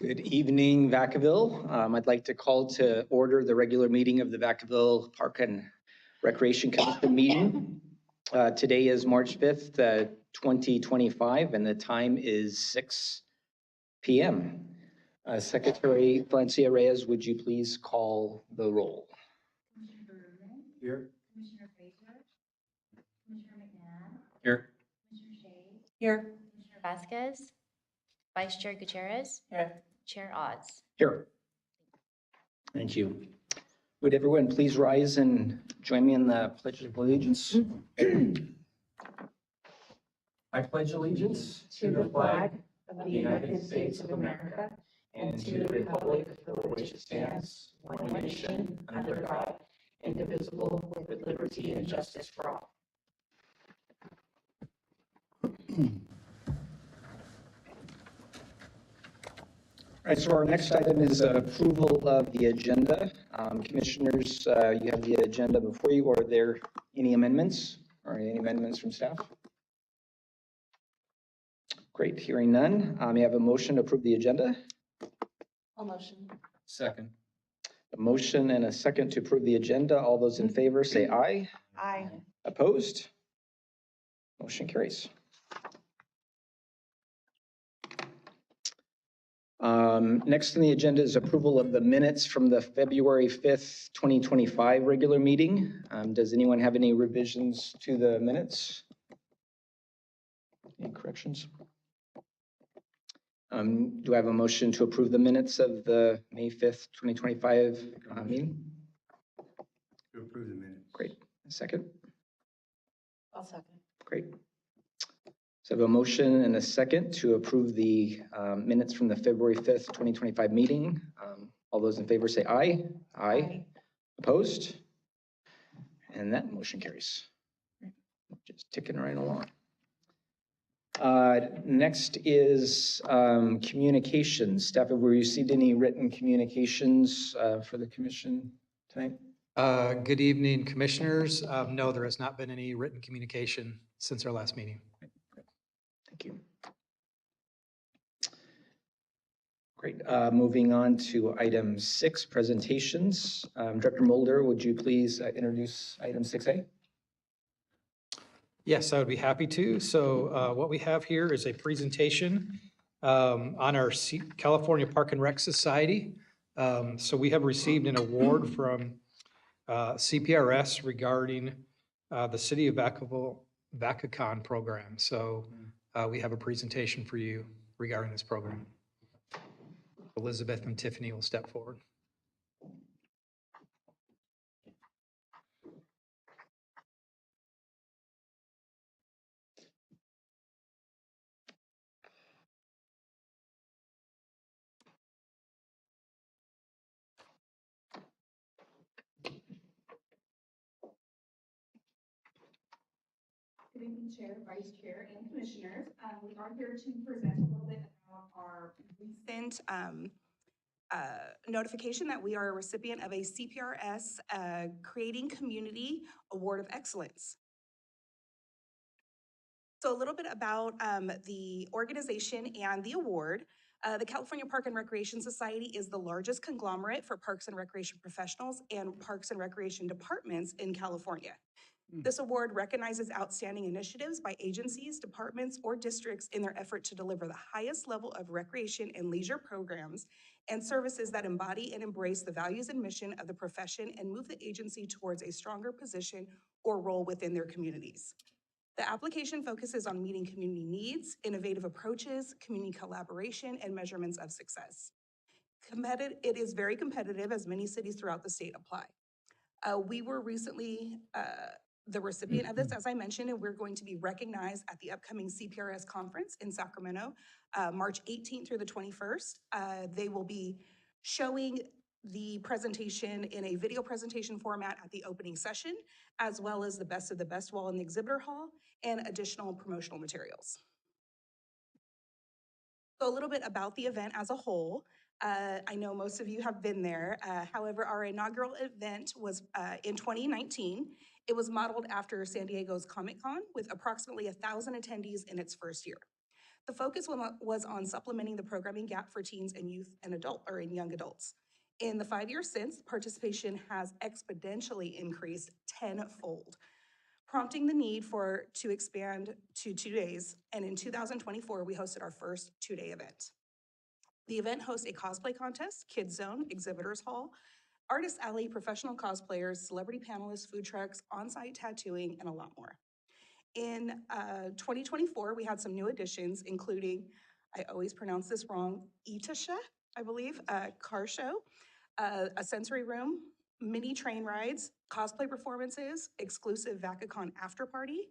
Good evening, Vacaville. I'd like to call to order the regular meeting of the Vacaville Park and Recreation Commission meeting. Today is March 5th, 2025, and the time is 6 p.m. Secretary Valencia Reyes, would you please call the roll? Commissioner Berman. Here. Commissioner Fraser. Commissioner McMahon. Here. Commissioner Shea. Here. Commissioner Vasquez. Vice Chair Gutierrez. Here. Chair Odds. Here. Thank you. Would everyone please rise and join me in the Pledge of Allegiance? I pledge allegiance To the flag of the United States of America and to the republic for which it stands, one nation, under God, indivisible, with liberty and justice for all. All right, so our next item is approval of the agenda. Commissioners, you have the agenda before you. Are there any amendments from staff? Great, hearing none. May I have a motion to approve the agenda? All motion. Second. A motion and a second to approve the agenda. All those in favor say aye. Aye. Opposed? Motion carries. Next on the agenda is approval of the minutes from the February 5th, 2025 regular meeting. Does anyone have any revisions to the minutes? Any corrections? Do I have a motion to approve the minutes of the May 5th, 2025 meeting? To approve the minutes. Great. A second? I'll second. Great. So I have a motion and a second to approve the minutes from the February 5th, 2025 meeting. All those in favor say aye. Aye. Opposed? And that motion carries. Just ticking right along. Next is communications. Staff, have we received any written communications for the commission tonight? Good evening, commissioners. No, there has not been any written communication since our last meeting. Thank you. Great. Moving on to item 6, presentations. Director Mulder, would you please introduce item 6A? Yes, I would be happy to. So what we have here is a presentation on our California Park and Rec Society. So we have received an award from CPRS regarding the City of Vacaville Vacaville program. So we have a presentation for you regarding this program. Elizabeth and Tiffany will step forward. Good evening, Chair, Vice Chair, and Commissioners. We are here to present a little bit about our recent notification that we are a recipient of a CPRS Creating Community Award of Excellence. So a little bit about the organization and the award. The California Park and Recreation Society is the largest conglomerate for parks and recreation professionals and parks and recreation departments in California. This award recognizes outstanding initiatives by agencies, departments, or districts in their effort to deliver the highest level of recreation and leisure programs and services that embody and embrace the values and mission of the profession and move the agency towards a stronger position or role within their communities. The application focuses on meeting community needs, innovative approaches, community collaboration, and measurements of success. It is very competitive as many cities throughout the state apply. We were recently the recipient of this, as I mentioned, and we're going to be recognized at the upcoming CPRS conference in Sacramento, March 18th through the 21st. They will be showing the presentation in a video presentation format at the opening session, as well as the Best of the Best wall in the exhibitor hall and additional promotional materials. So a little bit about the event as a whole. I know most of you have been there. However, our inaugural event was in 2019. It was modeled after San Diego's Comic-Con with approximately 1,000 attendees in its first year. The focus was on supplementing the programming gap for teens and youth and young adults. In the 5 years since, participation has exponentially increased tenfold, prompting the need to expand to 2 days. And in 2024, we hosted our first 2-day event. The event hosts a cosplay contest, kids zone, exhibitors hall, artist alley, professional cosplayers, celebrity panelists, food trucks, on-site tattooing, and a lot more. In 2024, we had some new additions, including, I always pronounce this wrong, Itasha, I believe, car show, a sensory room, mini train rides, cosplay performances, exclusive VacaCon after party,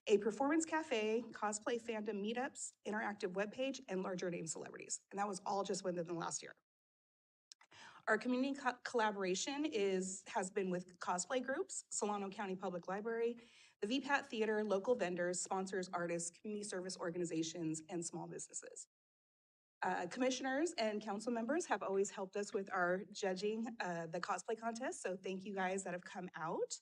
a performance cafe, cosplay fandom meetups, interactive webpage, and larger name celebrities. And that was all just within the last year. Our community collaboration has been with cosplay groups, Solano County Public Library, the VPAT Theater, local vendors, sponsors, artists, community service organizations, and small businesses. Commissioners and council members have always helped us with our judging the cosplay contest, so thank you guys that have come out.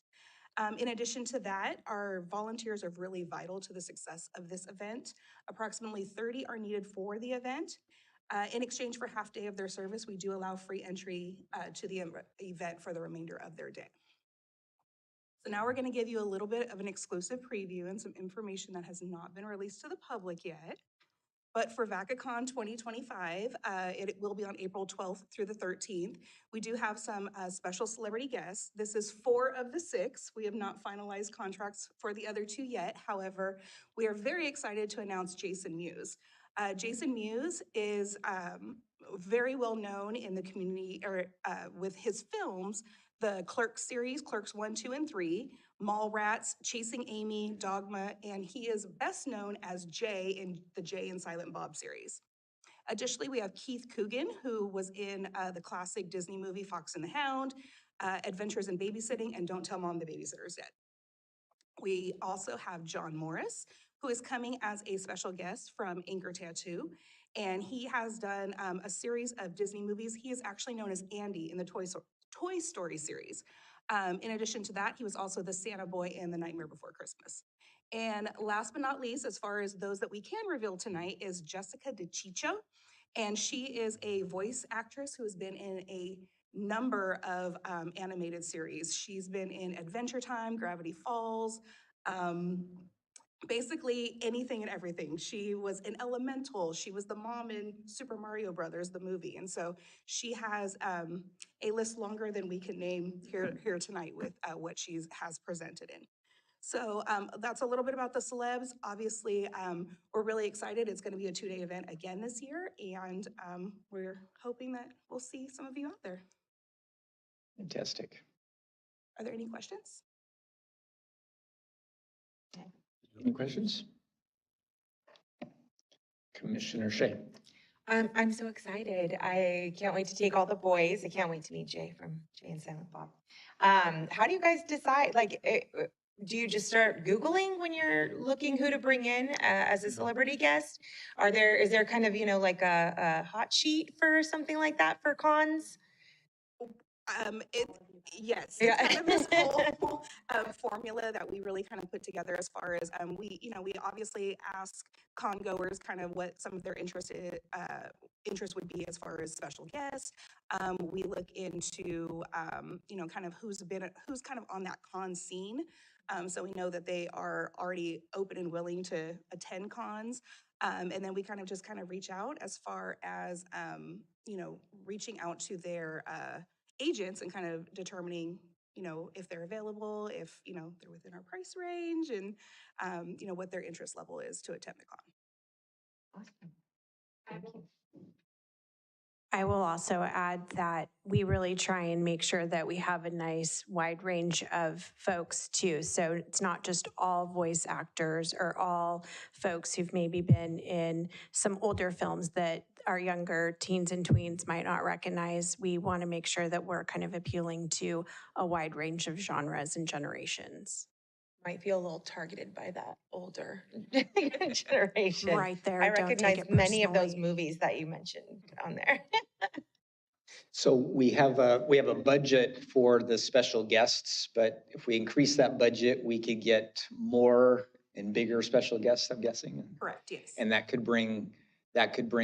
In addition to that, our volunteers are really vital to the success of this event. Approximately 30 are needed for the event. In exchange for half day of their service, we do allow free entry to the event for the remainder of their day. So now we're going to give you a little bit of an exclusive preview and some information that has not been released to the public yet. But for VacaCon 2025, it will be on April 12th through the 13th. We do have some special celebrity guests. This is 4 of the 6. We have not finalized contracts for the other 2 yet. However, we are very excited to announce Jason Mewes. Jason Mewes is very well known in the community with his films, the Clerks series, Clerks 1, 2, and 3, Mallrats, Chasing Amy, Dogma, and he is best known as Jay in the Jay and Silent Bob series. Additionally, we have Keith Coogan, who was in the classic Disney movie Fox and the Hound, Adventures in Babysitting, and Don't Tell Mom the Babysitter's Dead. We also have John Morris, who is coming as a special guest from Anchor Tattoo, and he has done a series of Disney movies. He is actually known as Andy in the Toy Story series. In addition to that, he was also the Santa boy in The Nightmare Before Christmas. And last but not least, as far as those that we can reveal tonight, is Jessica DeCiccio, and she is a voice actress who has been in a number of animated series. She's been in Adventure Time, Gravity Falls, basically anything and everything. She was in Elemental. She was the mom in Super Mario Brothers, the movie. And so she has a list longer than we can name here tonight with what she has presented in. So that's a little bit about the celebs. Obviously, we're really excited. It's going to be a 2-day event again this year, and we're hoping that we'll see some of you out there. Fantastic. Are there any questions? Any questions? Commissioner Shea. I'm so excited. I can't wait to take all the boys. I can't wait to meet Jay from Jay and Silent Bob. How do you guys decide? Do you just start Googling when you're looking who to bring in as a celebrity guest? Is there kind of, like a hot sheet for something like that for cons? Yes, Yeah. it's kind of this whole formula that we really kind of put together as far as we obviously ask con goers kind of what some of their interest would be as far as special guests. We look into kind of who's kind of on that con scene, so we know that they are already open and willing to attend cons. And then we kind of reach out as far as reaching out to their agents and kind of determining, if they're available, if, they're within our price range, and, what their interest level is to attend the con. Awesome. Thank you. I will also add that we really try and make sure that we have a nice wide range of folks too. So it's not just all voice actors or all folks who've maybe been in some older films that our younger teens and tweens might not recognize. We want to make sure that we're kind of appealing to a wide range of genres and generations. Might feel a little targeted by that older generation. Right there. I don't take recognize it many of those personally. movies that you mentioned on there. So we have a budget for the special guests, but if we increase that budget, we could get more and bigger special guests, I'm guessing. Correct, yes. And that could bring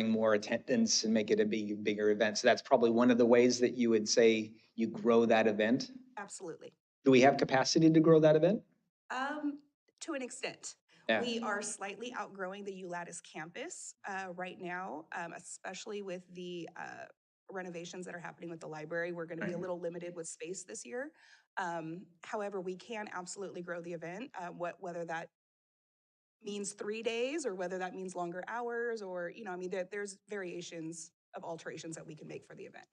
more attendance and make it a bigger event. So that's probably one of the ways that you would say you grow that event. Absolutely. Do we have capacity to grow that event? To an extent. Yeah. We are slightly outgrowing the ULatis campus right now, especially with the renovations that are happening with the library. We're going to be a little limited with space this year. However, we can absolutely grow the event, whether that means 3 days or whether that means longer hours or, I mean, there's variations of alterations that we can make for the event.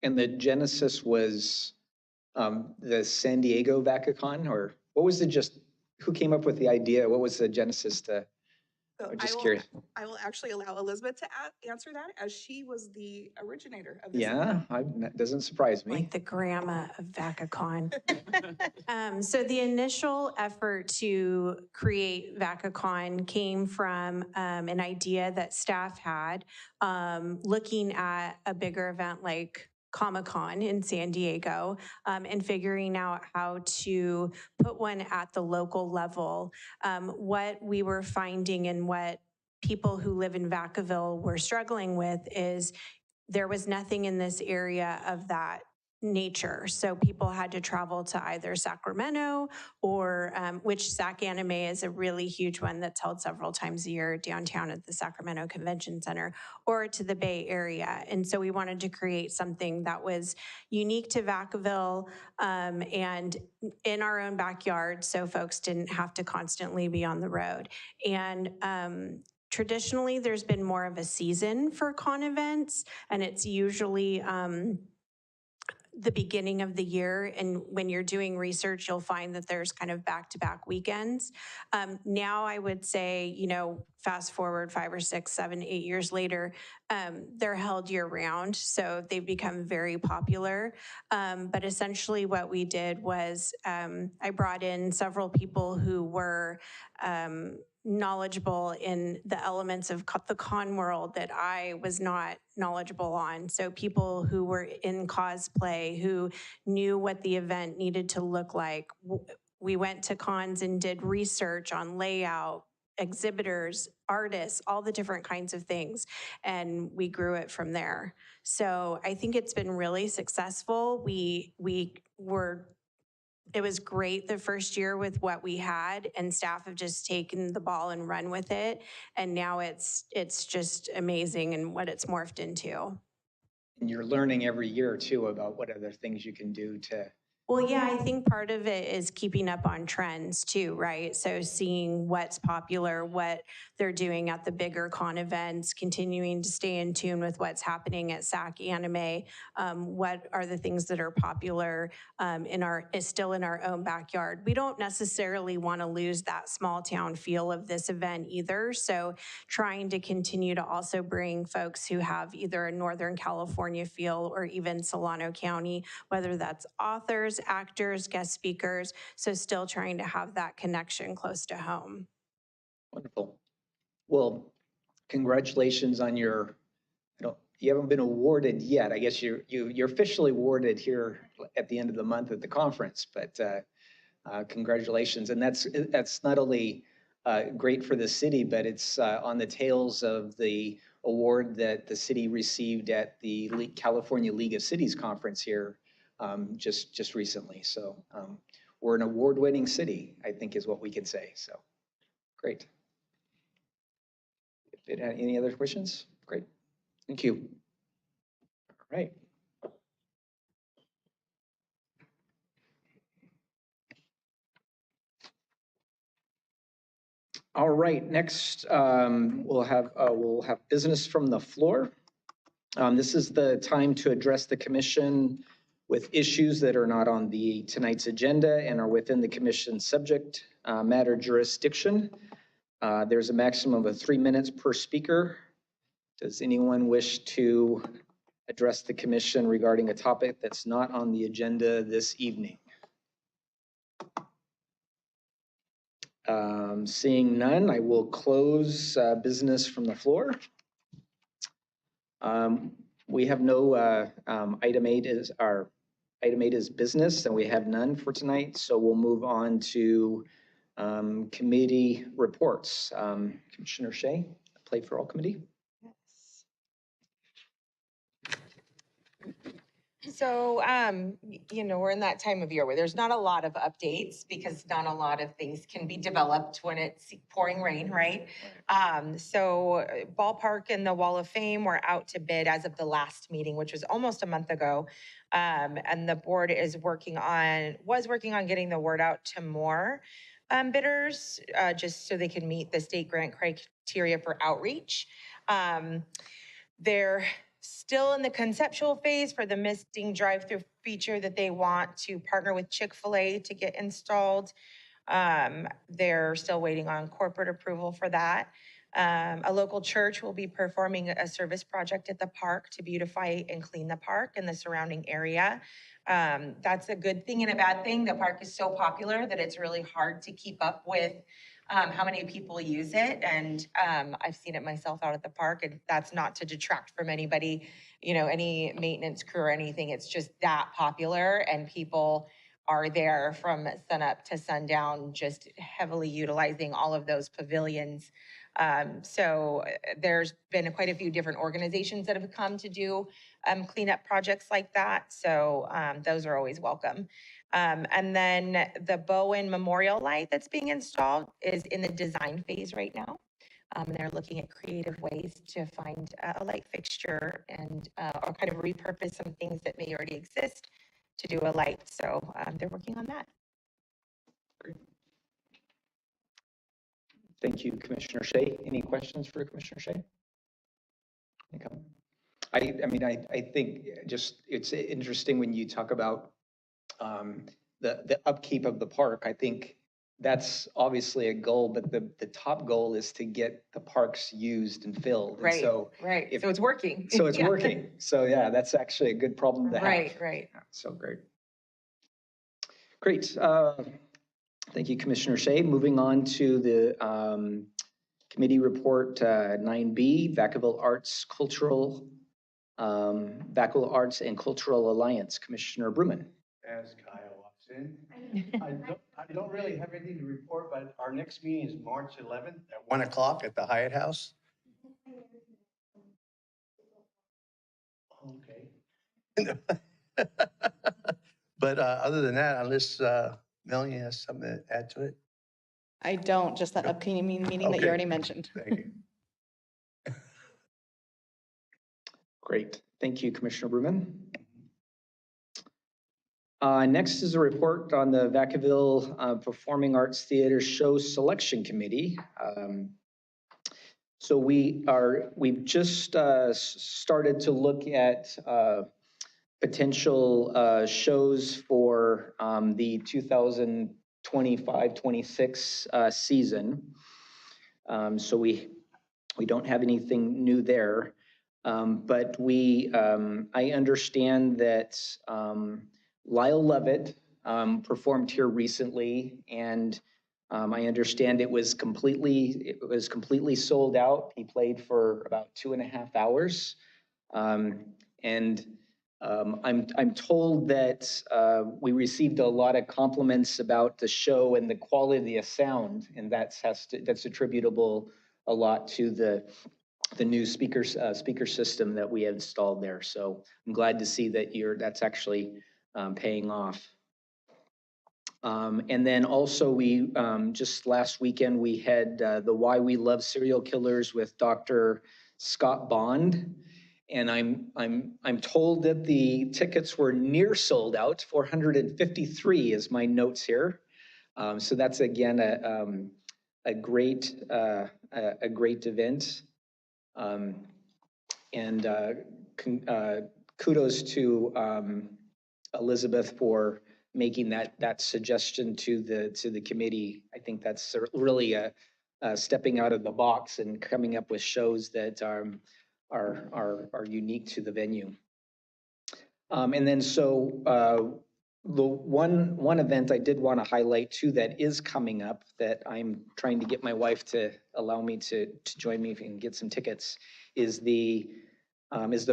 And the genesis was the San Diego Vacacon, or what was who came up with the idea? What was the genesis to? So I'm just curious. I will actually allow Elizabeth to answer that, as she was the originator of this event. Yeah, that doesn't surprise me. Like the grandma of VacaCon. So the initial effort to create VacaCon came from an idea that staff had, looking at a bigger event like Comic-Con in San Diego, and figuring out how to put one at the local level. What we were finding and what people who live in Vacaville were struggling with is there was nothing in this area of that nature. So people had to travel to either Sacramento or, which Sac Anime is a really huge one that's held several times a year downtown at the Sacramento Convention Center, or to the Bay Area. And so we wanted to create something that was unique to Vacaville and in our own backyard, so folks didn't have to constantly be on the road. And traditionally, there's been more of a season for con events, and it's usually the beginning of the year. And when you're doing research, you'll find that there's kind of back-to-back weekends. Now I would say, fast forward 5 or 6, 7, 8 years later, they're held year-round, so they've become very popular. But essentially what we did was I brought in several people who were knowledgeable in the elements of the con world that I was not knowledgeable on. So people who were in cosplay, who knew what the event needed to look like. We went to cons and did research on layout, exhibitors, artists, all the different kinds of things, and we grew it from there. So I think it's been really successful. It was great the first year with what we had, and staff have just taken the ball and run with it. And now it's just amazing and what it's morphed into. And you're learning every year too about what other things you can do to. Well, yeah, I think part of it is keeping up on trends too, right? So seeing what's popular, what they're doing at the bigger con events, continuing to stay in tune with what's happening at Sac Anime, what are the things that are popular still in our own backyard. We don't necessarily want to lose that small town feel of this event either. So trying to continue to also bring folks who have either a Northern California feel or even Solano County, whether that's authors, actors, guest speakers, so still trying to have that connection close to home. Wonderful. Well, congratulations on you haven't been awarded yet. I guess you're officially awarded here at the end of the month at the conference, but congratulations. And that's not only great for the city, but it's on the tails of the award that the city received at the California League of Cities conference here just recently. So we're an award-winning city, I think is what we can say. So great. Any other questions? Great. Thank you. All right. All right, next we'll have business from the floor. This is the time to address the commission with issues that are not on tonight's agenda and are within the commission's subject matter jurisdiction. There's a maximum of 3 minutes per speaker. Does anyone wish to address the commission regarding a topic that's not on the agenda this evening? Seeing none, I will close business from the floor. We have no item 8 is business, and we have none for tonight. So we'll move on to Committee reports. Commissioner Shea, Play for All Committee. So, we're in that time of year where there's not a lot of updates because not a lot of things can be developed when it's pouring rain, right? So Ballpark and the Wall of Fame were out to bid as of the last meeting, which was almost a month ago. And the board was working on getting the word out to more bidders, just so they can meet the state grant criteria for outreach. They're still in the conceptual phase for the missing drive-through feature that they want to partner with Chick-fil-A to get installed. They're still waiting on corporate approval for that. A local church will be performing a service project at the park to beautify and clean the park and the surrounding area. That's a good thing and a bad thing. The park is so popular that it's really hard to keep up with how many people use it. And I've seen it myself out at the park, and that's not to detract from anybody, any maintenance crew or anything. It's just that popular, and people are there from sunup to sundown, just heavily utilizing all of those pavilions. So there's been quite a few different organizations that have come to do cleanup projects like that. So those are always welcome. And then the Bowen Memorial Light that's being installed is in the design phase right now. And they're looking at creative ways to find a light fixture and or kind of repurpose some things that may already exist to do a light. So they're working on that. Great. Thank you, Commissioner Shea. Any questions for Commissioner Shea? I think just it's interesting when you talk about the upkeep of the park. I think that's obviously a goal, but the top goal is to get the parks used and filled. And Right, so right. if- So it's working. So it's Yeah. working. So yeah, that's actually a good problem to have. Right. So great. Great. Thank you, Commissioner Shea. Moving on to the committee report 9B, Vacaville Arts and Cultural Alliance. Commissioner Bruman. As Kyle walks in, I don't really have anything to report, but our next meeting is March 11th at 1 o'clock at the Hyatt House. Okay. But other than that, unless Melanie has something to add to it. I don't, just that upcoming meeting that you Okay. already mentioned. Thank you. Great. Thank you, Commissioner Bruman. Next is a report on the Vacaville Performing Arts Theater Show Selection Committee. So we've just started to look at potential shows for the 2025-26 season. So we don't have anything new there, but I understand that Lyle Lovett performed here recently, and I understand it was completely sold out. He played for about 2.5 hours, and I'm told that we received a lot of compliments about the show and the quality of sound, and that's attributable a lot to the new speaker system that we have installed there. So I'm glad to see that that's actually paying off. And then also we just last weekend we had the Why We Love Serial Killers with Dr. Scott Bond. And I'm told that the tickets were near sold out. 453 is my notes here. So that's again a great event. And kudos to Elizabeth for making that suggestion to the committee. I think that's really stepping out of the box and coming up with shows that are unique to the venue. And then the one event I did want to highlight too that is coming up that I'm trying to get my wife to allow me to join me and get some tickets is the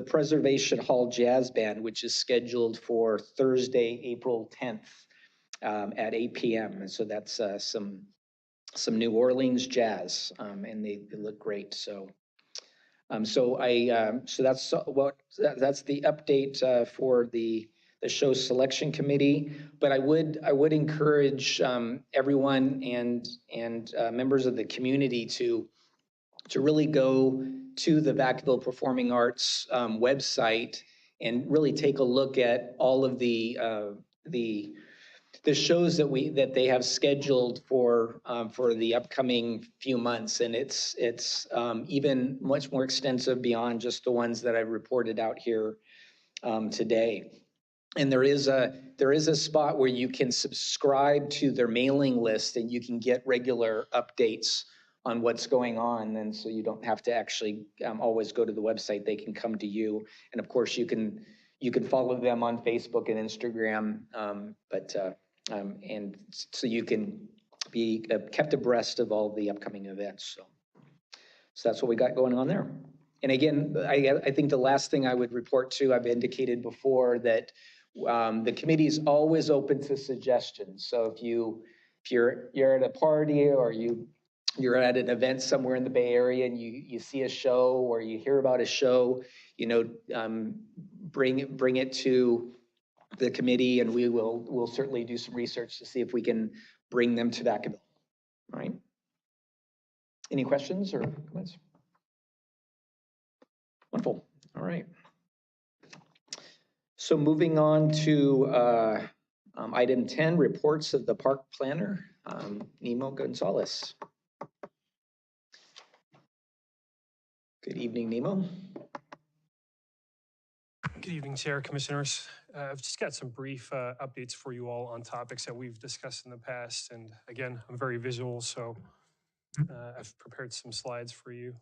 Preservation Hall Jazz Band, which is scheduled for Thursday, April 10th at 8 p.m. And so that's some some New Orleans jazz, and they look great. So, so that's that's the update for the show selection committee. But I would encourage everyone and members of the community to really go to the Vacaville Performing Arts website and really take a look at all of the shows that they have scheduled for the upcoming few months, and it's even much more extensive beyond just the ones that I've reported out here today. And there is a spot where you can subscribe to their mailing list, and you can get regular updates on what's going on. And so you don't have to actually always go to the website. They can come to you. And of course, you can follow them on Facebook and Instagram. And so you can be kept abreast of all the upcoming events. So that's what we got going on there. And again, I think the last thing I would report to, I've indicated before that the committee is always open to suggestions. So if you're at a party, or you're at an event somewhere in the Bay Area, and you see a show or you hear about a show, bring it to the committee, and we'll certainly do some research to see if we can bring them to Vacaville. All right. Any questions or comments? Wonderful. All right. So moving on to item 10, reports of the park planner, Nemo Gonzalez. Good evening, Nemo. Good evening, Chair, Commissioners. I've just got some brief updates for you all on topics that we've discussed in the past. And again, I'm very visual, so I've prepared some slides for you.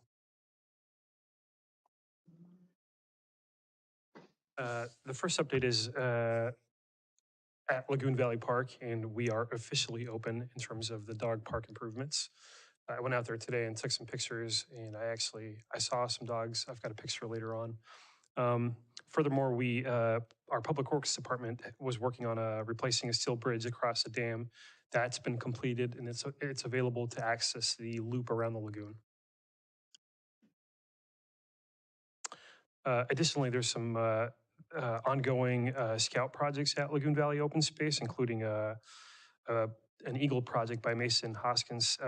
The first update is at Lagoon Valley Park, and we are officially open in terms of the dog park improvements. I went out there today and took some pictures, and I saw some dogs. I've got a picture later on. Furthermore, our Public Works Department was working on replacing a steel bridge across the dam. That's been completed, and it's available to access the loop around the lagoon. Additionally, there's some ongoing scout projects at Lagoon Valley Open Space, including an Eagle project by Mason Hoskins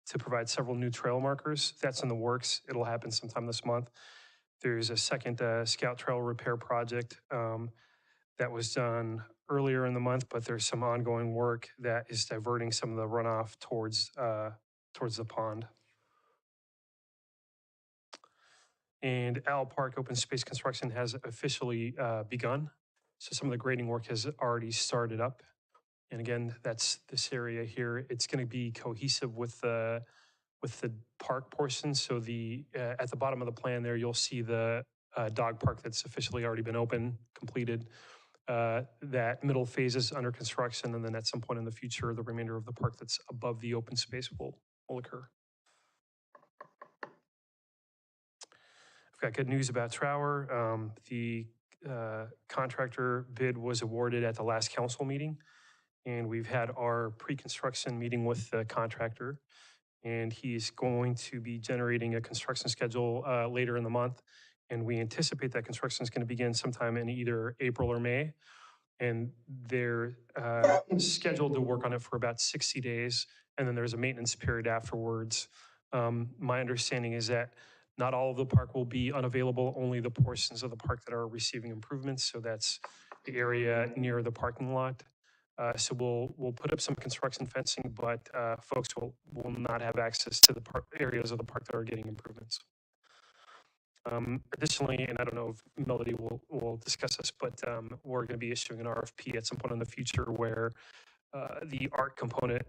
to provide several new trail markers. That's in the works. It'll happen sometime this month. There's a second scout trail repair project that was done earlier in the month, but there's some ongoing work that is diverting some of the runoff towards the pond. And Owl Park open space construction has officially begun. So some of the grading work has already started up. And again, that's this area here. It's going to be cohesive with the park portion. So at the bottom of the plan there, you'll see the dog park that's officially already been completed. That middle phase is under construction, and then at some point in the future, the remainder of the park that's above the open space will occur. I've got good news about Trower. The contractor bid was awarded at the last council meeting, and we've had our pre-construction meeting with the contractor, and he's going to be generating a construction schedule later in the month. And we anticipate that construction is going to begin sometime in either April or May. And they're scheduled to work on it for about 60 days. And then there's a maintenance period afterwards. My understanding is that not all of the park will be unavailable, only the portions of the park that are receiving improvements. So that's the area near the parking lot. So we'll put up some construction fencing, but folks will not have access to the areas of the park that are getting improvements. Additionally, and I don't know if Melody will discuss this, but we're going to be issuing an RFP at some point in the future where the art component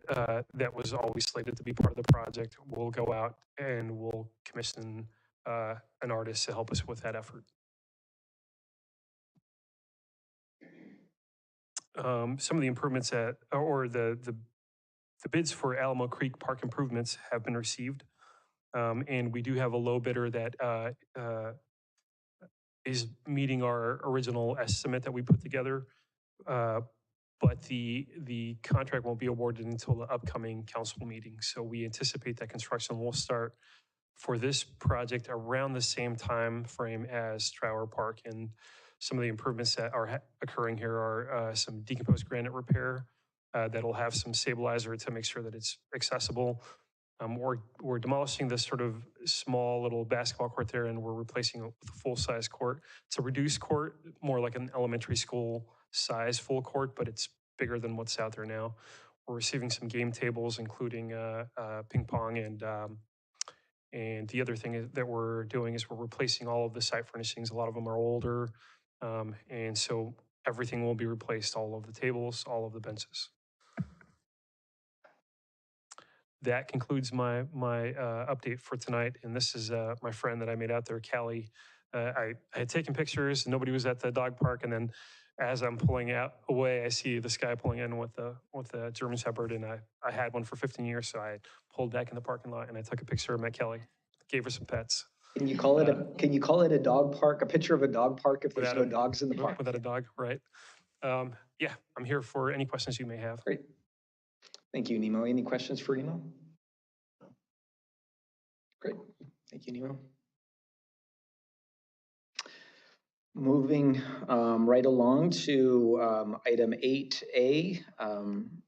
that was always slated to be part of the project will go out, and we'll commission an artist to help us with that effort. Some of the improvements the bids for Alamo Creek Park improvements have been received. And we do have a low bidder that is meeting our original estimate that we put together. but the contract won't be awarded until the upcoming council meeting. So we anticipate that construction will start for this project around the same time frame as Trower Park. And some of the improvements that are occurring here are some decomposed granite repair that'll have some stabilizer to make sure that it's accessible. We're demolishing this sort of small little basketball court there, and we're replacing it with a full-size court. It's a reduced court, more like an elementary school size full court, but it's bigger than what's out there now. We're receiving some game tables, including ping pong, and the other thing that we're doing is we're replacing all of the site furnishings. A lot of them are older, and so everything will be replaced, all of the tables, all of the benches. That concludes my update for tonight. And this is my friend that I made out there, Callie. I had taken pictures, nobody was at the dog park, and then as I'm pulling away, I see this guy pulling in with a German Shepherd, and I had one for 15 years, so I pulled back in the parking lot and I took a picture of Matt Kelly, gave her some pets. Can you call it a dog park, a picture of a dog park if there's no dogs in the park? Without a dog, right? Yeah, I'm here for any questions you may have. Great. Thank you, Nemo. Any questions for Nemo? Great. Thank you, Nemo. Moving right along to item 8A,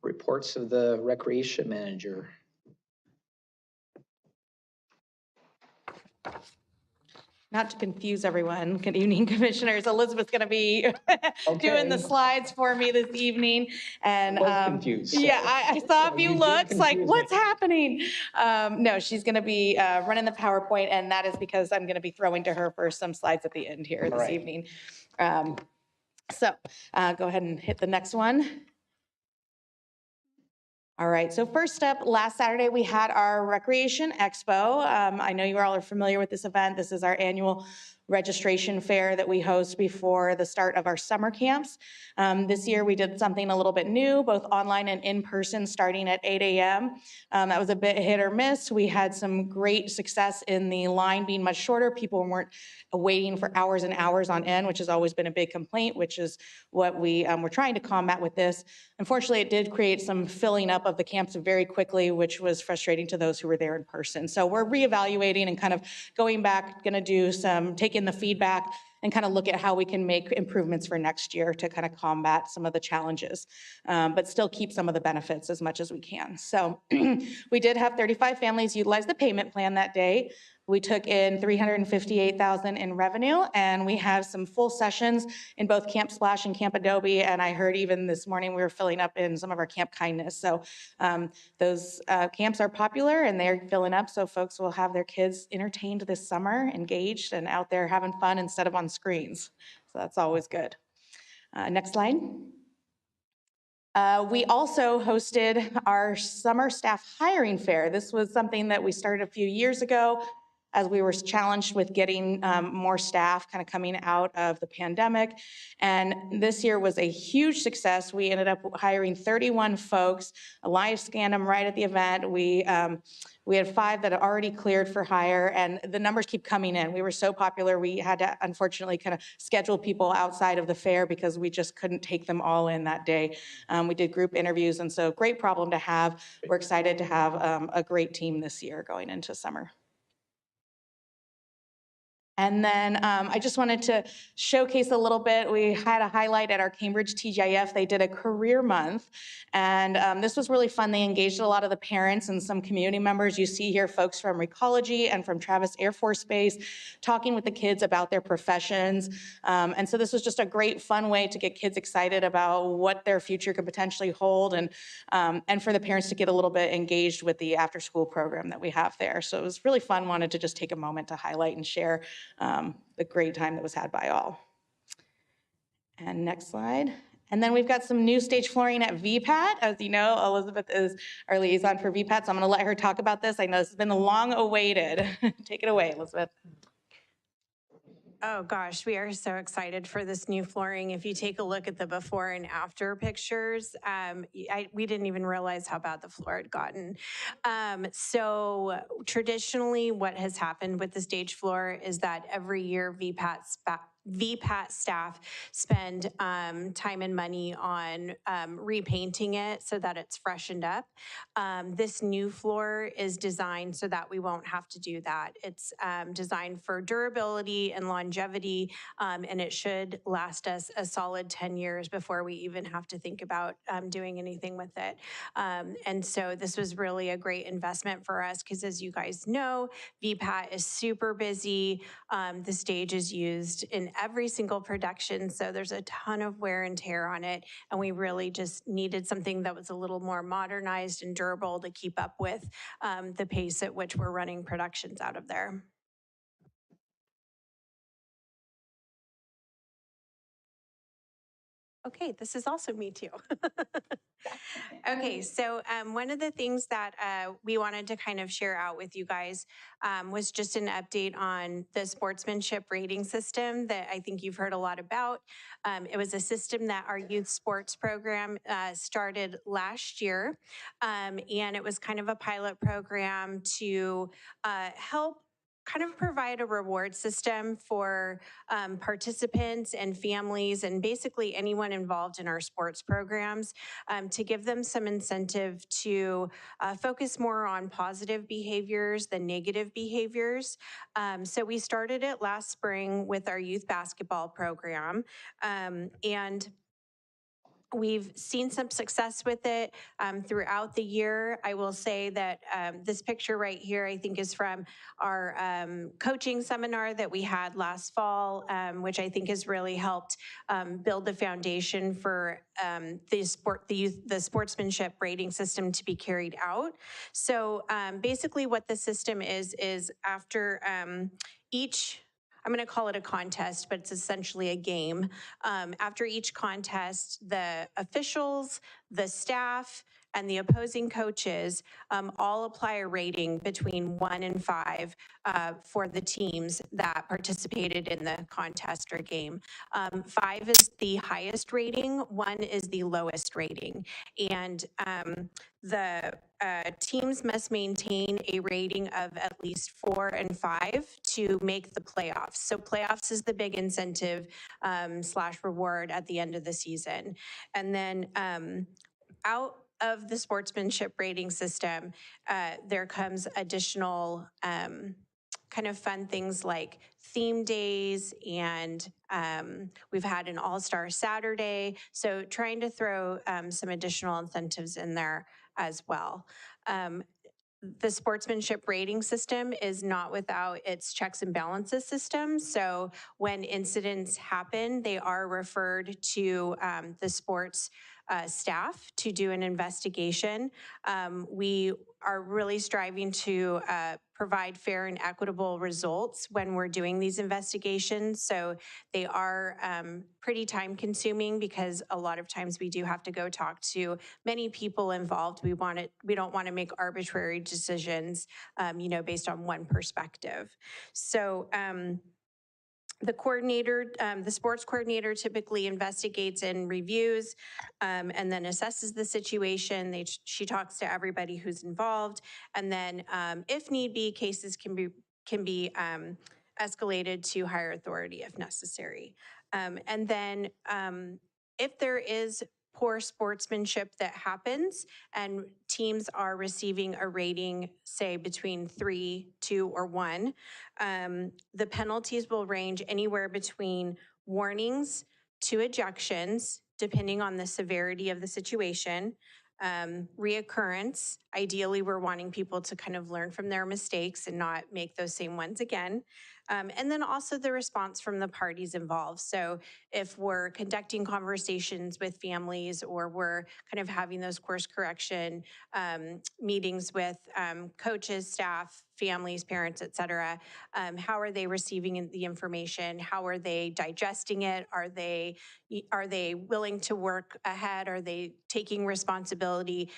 reports of the recreation manager. Not to confuse everyone, good evening, commissioners. Elizabeth's going to be doing the slides for me this evening. And confused. yeah, I saw a few looks like, what's happening? No, she's going to be running the PowerPoint, and that is because I'm going to be throwing to her for some slides at the end here this evening. So go ahead and hit the next one. All right, so first up, last Saturday we had our Recreation Expo. I know you all are familiar with this event. This is our annual registration fair that we host before the start of our summer camps. This year we did something a little bit new, both online and in person, starting at 8 a.m. That was a bit hit or miss. We had some great success in the line being much shorter. People weren't waiting for hours and hours on end, which has always been a big complaint, which is what we were trying to combat with this. Unfortunately, it did create some filling up of the camps very quickly, which was frustrating to those who were there in person. So we're reevaluating and kind of going back, going to do some, take in the feedback and kind of look at how we can make improvements for next year to kind of combat some of the challenges, but still keep some of the benefits as much as we can. So we did have 35 families utilize the payment plan that day. We took in $358,000 in revenue, and we have some full sessions in both Camp Splash and Camp Adobe. And I heard even this morning we were filling up in some of our Camp Kindness. So those camps are popular and they're filling up. So folks will have their kids entertained this summer, engaged, and out there having fun instead of on screens. So that's always good. Next slide. We also hosted our summer staff hiring fair. This was something that we started a few years ago as we were challenged with getting more staff kind of coming out of the pandemic. And this year was a huge success. We ended up hiring 31 folks. Live scanned them right at the event. We had 5 that had already cleared for hire, and the numbers keep coming in. We were so popular, we had to unfortunately kind of schedule people outside of the fair because we just couldn't take them all in that day. We did group interviews, and so great problem to have. We're excited to have a great team this year going into summer. And then I just wanted to showcase a little bit. We had a highlight at our Cambridge TGIF. They did a career month, and this was really fun. They engaged a lot of the parents and some community members. You see here folks from Recology and from Travis Air Force Base talking with the kids about their professions. And so this was just a great, fun way to get kids excited about what their future could potentially hold, and for the parents to get a little bit engaged with the after-school program that we have there. So it was really fun. Wanted to just take a moment to highlight and share the great time that was had by all. And next slide. And then we've got some new stage flooring at VPAT. As you know, Elizabeth is our liaison for VPAT, so I'm gonna let her talk about this. I know this has been long awaited. Take it away, Elizabeth. Oh gosh, we are so excited for this new flooring. If you take a look at the before and after pictures, we didn't even realize how bad the floor had gotten. So traditionally what has happened with the stage floor is that every year VPAT VPAT staff spend time and money on repainting it so that it's freshened up. This new floor is designed so that we won't have to do that. It's designed for durability and longevity, and it should last us a solid 10 years before we even have to think about doing anything with it. And so this was really a great investment for us because, as you guys know, VPAT is super busy. The stage is used in every single production, so there's a ton of wear and tear on it, and we really just needed something that was a little more modernized and durable to keep up with the pace at which we're running productions out of there. Okay, this is also me too. Okay, so one of the things that we wanted to kind of share out with you guys was just an update on the sportsmanship rating system that I think you've heard a lot about. It was a system that our youth sports program started last year, and it was kind of a pilot program to help kind of provide a reward system for participants and families and basically anyone involved in our sports programs to give them some incentive to focus more on positive behaviors than negative behaviors. So we started it last spring with our youth basketball program, and we've seen some success with it throughout the year. I will say that this picture right here, I think, is from our coaching seminar that we had last fall, which I think has really helped build the foundation for the sportsmanship rating system to be carried out. So basically what the system is after each, I'm going to call it a contest, but it's essentially a game. After each contest, the officials, the staff, and the opposing coaches all apply a rating between 1 and 5 for the teams that participated in the contest or game. 5 is the highest rating, 1 is the lowest rating. And the teams must maintain a rating of at least 4 and 5 to make the playoffs. So playoffs is the big incentive / reward at the end of the season. And then out of the sportsmanship rating system, there comes additional kind of fun things like theme days, and we've had an all-star Saturday. So trying to throw some additional incentives in there as well. The sportsmanship rating system is not without its checks and balances system. So when incidents happen, they are referred to the sports staff to do an investigation. We are really striving to provide fair and equitable results when we're doing these investigations. So they are pretty time consuming because a lot of times we do have to go talk to many people involved. We don't want to make arbitrary decisions, based on one perspective. So the coordinator, the sports coordinator typically investigates and reviews and then assesses the situation. She talks to everybody who's involved. And then if need be, cases can be escalated to higher authority if necessary. And then if there is poor sportsmanship that happens and teams are receiving a rating, say between 3, 2, or 1, the penalties will range anywhere between warnings to ejections, depending on the severity of the situation, reoccurrence. Ideally, we're wanting people to kind of learn from their mistakes and not make those same ones again. And then also the response from the parties involved. So if we're conducting conversations with families or we're kind of having those course correction meetings with coaches, staff, families, parents, et cetera, how are they receiving the information? How are they digesting it? Are they willing to work ahead? Are they taking responsibility?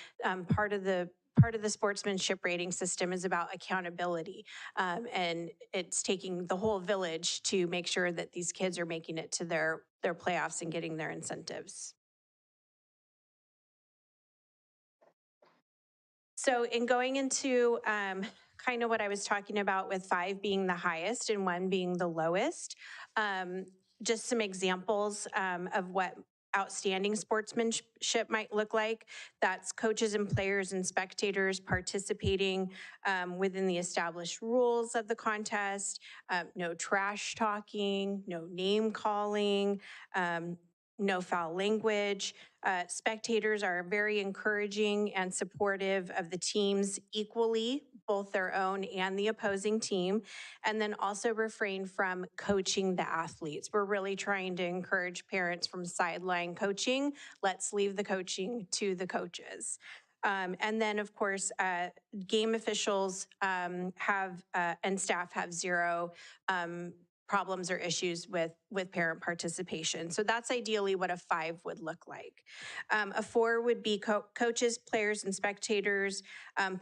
Part of the sportsmanship rating system is about accountability, and it's taking the whole village to make sure that these kids are making it to their playoffs and getting their incentives. So in going into kind of what I was talking about with 5 being the highest and 1 being the lowest, just some examples of what outstanding sportsmanship might look like. That's coaches and players and spectators participating within the established rules of the contest, no trash talking, no name calling, no foul language. Spectators are very encouraging and supportive of the teams equally, both their own and the opposing team, and then also refrain from coaching the athletes. We're really trying to encourage parents from sideline coaching. Let's leave the coaching to the coaches. And then, of course, game officials have and staff have zero problems or issues with parent participation. So that's ideally what a 5 would look like. A 4 would be coaches, players, and spectators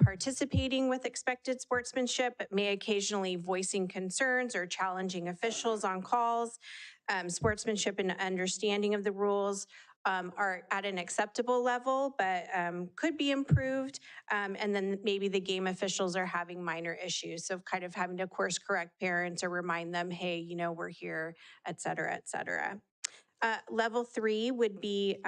participating with expected sportsmanship, but may occasionally voicing concerns or challenging officials on calls. Sportsmanship and understanding of the rules are at an acceptable level, but could be improved. And then maybe the game officials are having minor issues. So kind of having to course correct parents or remind them, hey, you know, we're here, et cetera, et cetera. Level 3 would be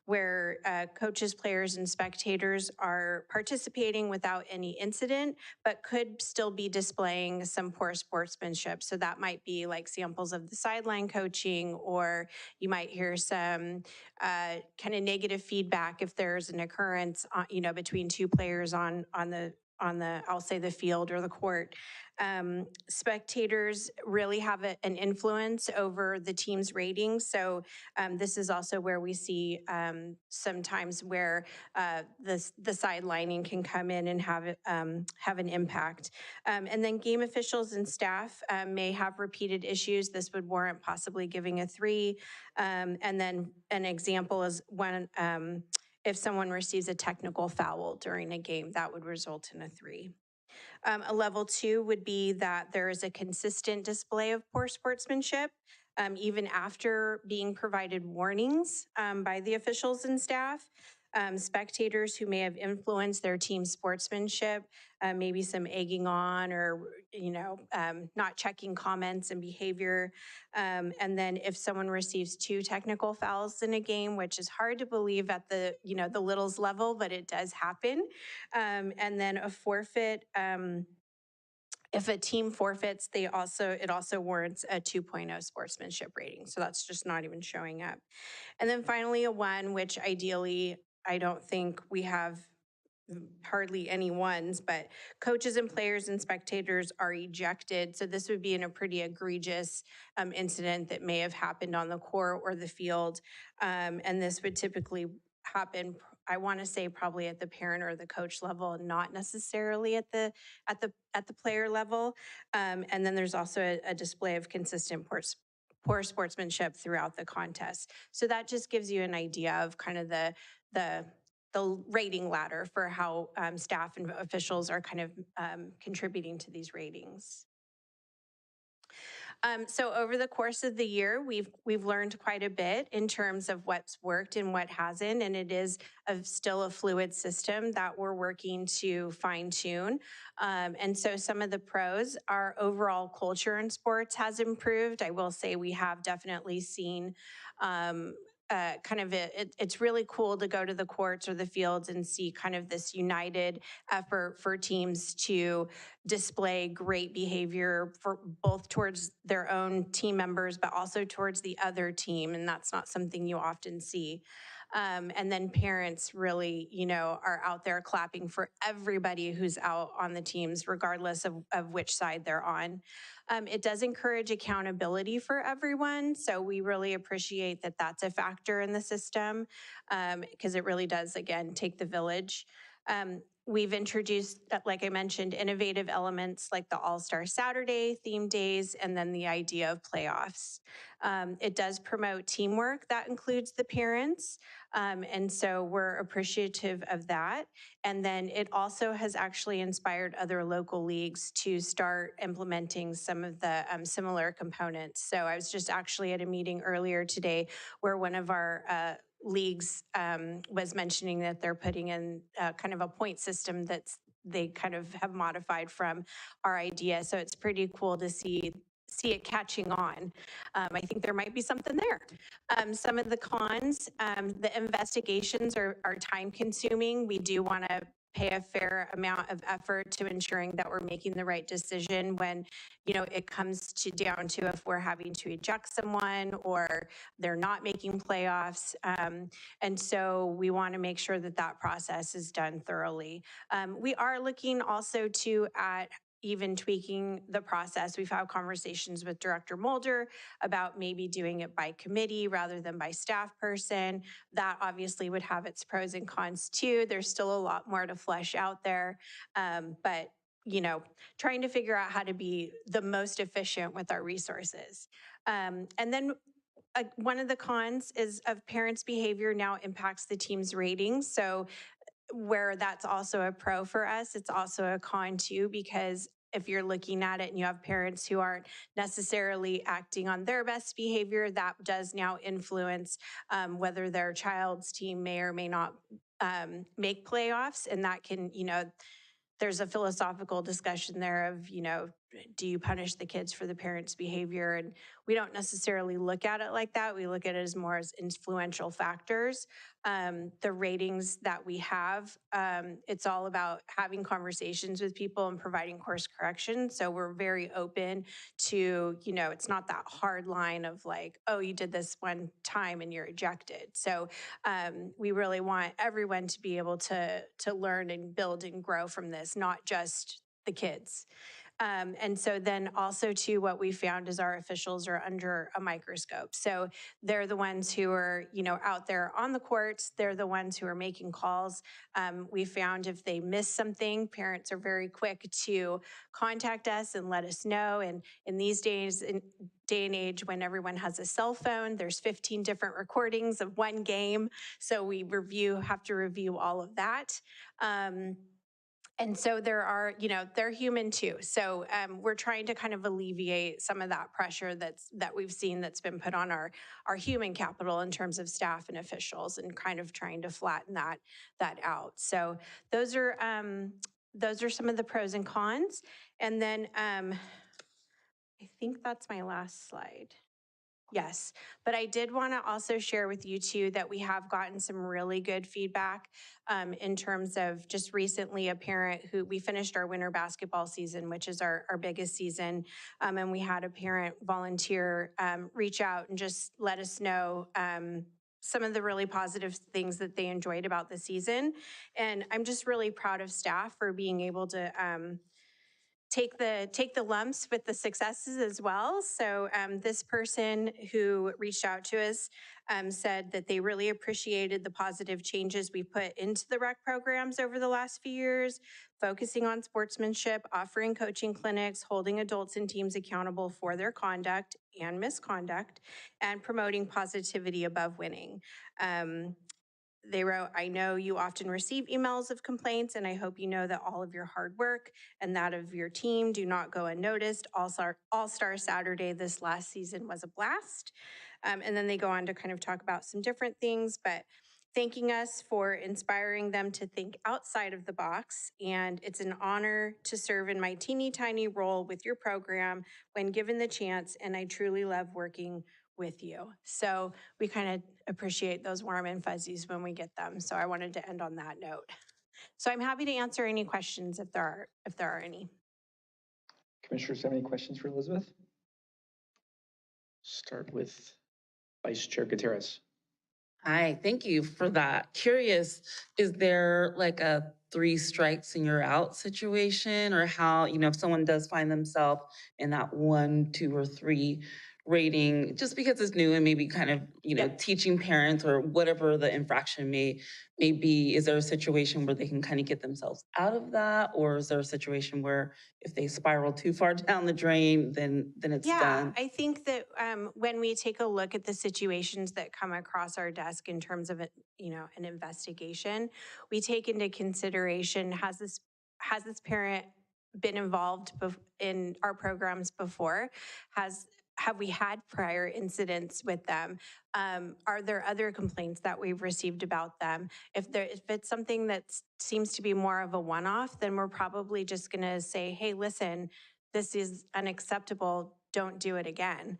where coaches, players, and spectators are participating without any incident, but could still be displaying some poor sportsmanship. So that might be like samples of the sideline coaching, or you might hear some kind of negative feedback if there's an occurrence, you know, between two players on the I'll say the field or the court. Spectators really have an influence over the team's ratings. So this is also where we see sometimes where the sidelining can come in and have an impact. And then game officials and staff may have repeated issues. This would warrant possibly giving a 3. And then an example is when if someone receives a technical foul during a game, that would result in a 3. A level 2 would be that there is a consistent display of poor sportsmanship, even after being provided warnings by the officials and staff. Spectators who may have influenced their team's sportsmanship, maybe some egging on or, you know, not checking comments and behavior. And then if someone receives 2 technical fouls in a game, which is hard to believe at the, you know, the littles level, but it does happen. And then a forfeit, if a team forfeits, it also warrants a 2.0 sportsmanship rating. So that's just not even showing up. And then finally a 1, which ideally I don't think we have hardly any ones, but coaches and players and spectators are ejected. So this would be in a pretty egregious incident that may have happened on the court or the field. And this would typically happen, I want to say probably at the parent or the coach level, not necessarily at the player level. And then there's also a display of consistent poor sportsmanship throughout the contest. So that just gives you an idea of kind of the rating ladder for how staff and officials are kind of contributing to these ratings. So over the course of the year, we've learned quite a bit in terms of what's worked and what hasn't, and it is still a fluid system that we're working to fine tune. And so some of the pros, our overall culture in sports has improved. I will say we have definitely seen it's really cool to go to the courts or the fields and see kind of this united effort for teams to display great behavior for both towards their own team members, but also towards the other team. And that's not something you often see. And then parents really, you know, are out there clapping for everybody who's out on the teams, regardless of which side they're on. It does encourage accountability for everyone. So we really appreciate that that's a factor in the system because it really does, again, take the village. We've introduced, like I mentioned, innovative elements like the All-Star Saturday, theme days, and then the idea of playoffs. It does promote teamwork. That includes the parents. And so we're appreciative of that. And then it also has actually inspired other local leagues to start implementing some of the similar components. So I was just actually at a meeting earlier today where one of our leagues was mentioning that they're putting in kind of a point system that's they kind of have modified from our idea. So it's pretty cool to see see it catching on. I think there might be something there. Some of the cons, the investigations are time consuming. We do want to pay a fair amount of effort to ensuring that we're making the right decision when, you know, it comes down to if we're having to eject someone or they're not making playoffs. And so we want to make sure that that process is done thoroughly. We are looking also at even tweaking the process. We've had conversations with Director Mulder about maybe doing it by committee rather than by staff person. That obviously would have its pros and cons too. There's still a lot more to flesh out there. But you know, trying to figure out how to be the most efficient with our resources. And then one of the cons is of parents' behavior now impacts the team's ratings. So where that's also a pro for us, it's also a con too, because if you're looking at it and you have parents who aren't necessarily acting on their best behavior, that does now influence whether their child's team may or may not make playoffs. And that can, you know, there's a philosophical discussion there of, you know, do you punish the kids for the parents' behavior? And we don't necessarily look at it like that. We look at it as more as influential factors. The ratings that we have, it's all about having conversations with people and providing course correction. So we're very open to, you know, it's not that hard line of like, oh, you did this one time and you're ejected. So we really want everyone to be able to learn and build and grow from this, not just the kids. And so then also too, what we found is our officials are under a microscope. So they're the ones who are, you know, out there on the courts. They're the ones who are making calls. We found if they miss something, parents are very quick to contact us and let us know. And in these days, day and age when everyone has a cell phone, there's 15 different recordings of one game. So we have to review all of that. And so there are, you know, they're human too. So we're trying to kind of alleviate some of that pressure that we've seen that's been put on our human capital in terms of staff and officials, and kind of trying to flatten that out. So those are some of the pros and cons. And then I think that's my last slide. Yes, but I did want to also share with you too that we have gotten some really good feedback in terms of just recently a parent who we finished our winter basketball season, which is our biggest season. And we had a parent volunteer reach out and just let us know some of the really positive things that they enjoyed about the season. And I'm just really proud of staff for being able to take the lumps with the successes as well. So this person who reached out to us said that they really appreciated the positive changes we put into the rec programs over the last few years, focusing on sportsmanship, offering coaching clinics, holding adults and teams accountable for their conduct and misconduct, and promoting positivity above winning. They wrote, I know you often receive emails of complaints, and I hope you know that all of your hard work and that of your team do not go unnoticed. All-Star Saturday this last season was a blast. And then they go on to kind of talk about some different things, but thanking us for inspiring them to think outside of the box. And it's an honor to serve in my teeny tiny role with your program when given the chance, and I truly love working with you. So we kind of appreciate those warm and fuzzies when we get them. So I wanted to end on that note. So I'm happy to answer any questions if there are any. Commissioners have any questions for Elizabeth? Start with Vice Chair Gutierrez. Hi, thank you for that. Curious, is there like a 3 strikes and you're out situation, or how, you know, if someone does find themselves in that 1, 2, or 3 rating, just because it's new and maybe kind of, you know, teaching parents or whatever the infraction may be, is there a situation where they can kind of get themselves out of that? Or is there a situation where if they spiral too far down the drain, then it's done? I think that when we take a look at the situations that come across our desk in terms of, you know, an investigation, we take into consideration, has this parent been involved in our programs before? Have we had prior incidents with them? Are there other complaints that we've received about them? If it's something that seems to be more of a one-off, then we're probably just gonna say, hey, listen, this is unacceptable. don't do it again.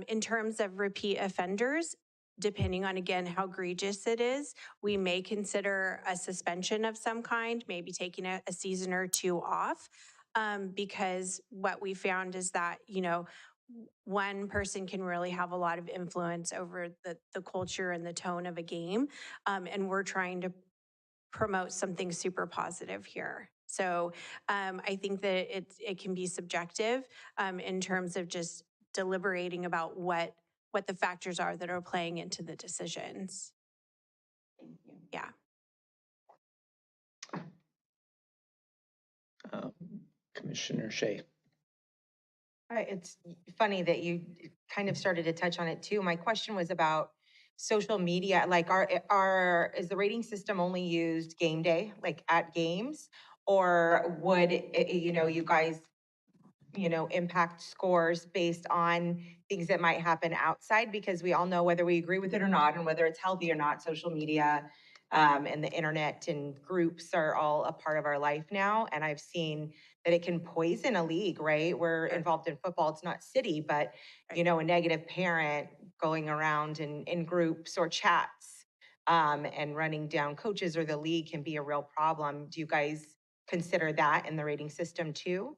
In terms of repeat offenders, depending on, again, how egregious it is, we may consider a suspension of some kind, maybe taking a season or two off. Because what we found is that, one person can really have a lot of influence over the culture and the tone of a game. And we're trying to promote something super positive here. So I think that it can be subjective in terms of just deliberating about what the factors are that are playing into the decisions. Yeah. Commissioner Shea. It's funny that you kind of started to touch on it too. My question was about social media. Like, is the rating system only used game day, like at games? Or would, you guys, impact scores based on things that might happen outside? Because we all know, whether we agree with it or not, and whether it's healthy or not, social media and the internet and groups are all a part of our life now. And I've seen that it can poison a league, right? We're involved in football, it's not city, but a negative parent going around in groups or chats and running down coaches or the league can be a real problem. Do you guys consider that in the rating system too?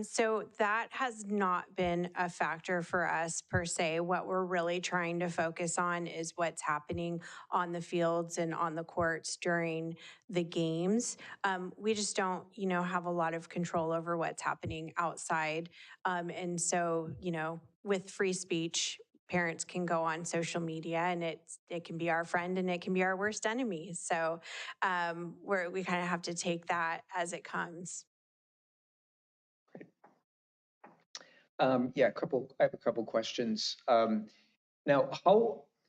So that has not been a factor for us per se. What we're really trying to focus on is what's happening on the fields and on the courts during the games. We just don't, have a lot of control over what's happening outside. And so, with free speech, parents can go on social media and it can be our friend and it can be our worst enemy. So we kind of have to take that as it comes. I have a couple questions. Now,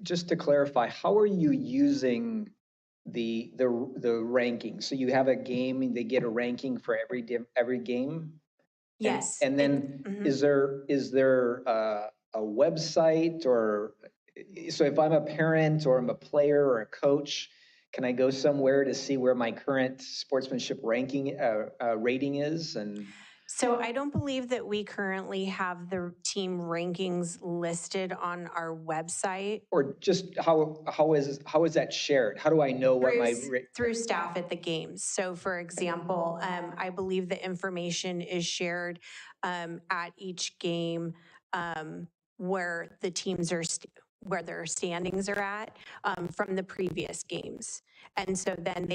just to clarify, how are you using the ranking? So you have a game and they get a ranking for every game? Yes. And then is there a website, or so if I'm a parent or I'm a player or a coach, can I go somewhere to see where my current sportsmanship ranking rating is? And So I don't believe that we currently have the team rankings listed on our website. Or just how is that shared? How do I know what my through staff at the games? So for example, I believe the information is shared at each game where the teams are where their standings are at from the previous games. And so then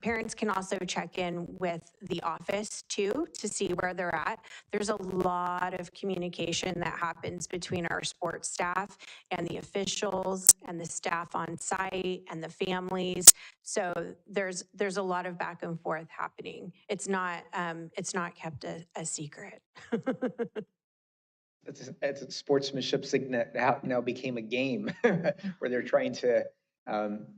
parents can also check in with the office too to see where they're at. There's a lot of communication that happens between our sports staff and the officials and the staff on site and the families. So there's a lot of back and forth happening. It's not kept a secret. It's sportsmanship that now became a game where they're trying to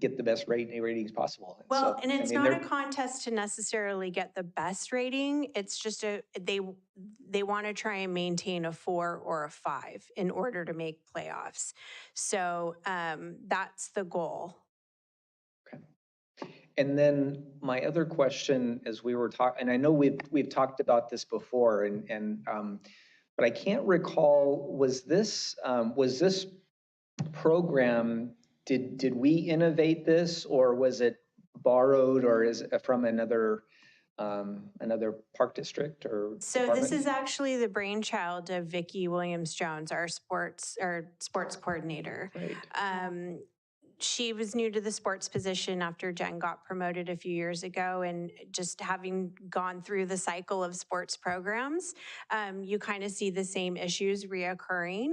get the best ratings possible. Well, and it's not a contest to necessarily get the best rating. It's just they want to try and maintain a 4 or a 5 in order to make playoffs. So that's the goal. Okay. And then my other question, as we were talking, and I know we've talked about this before, but I can't recall, was this program, did we innovate this, or was it borrowed, or is it from another park district or So department? This is actually the brainchild of Vicki Williams-Jones, our sports coordinator. Right. She was new to the sports position after Jen got promoted a few years ago, and just having gone through the cycle of sports programs, you kind of see the same issues reoccurring,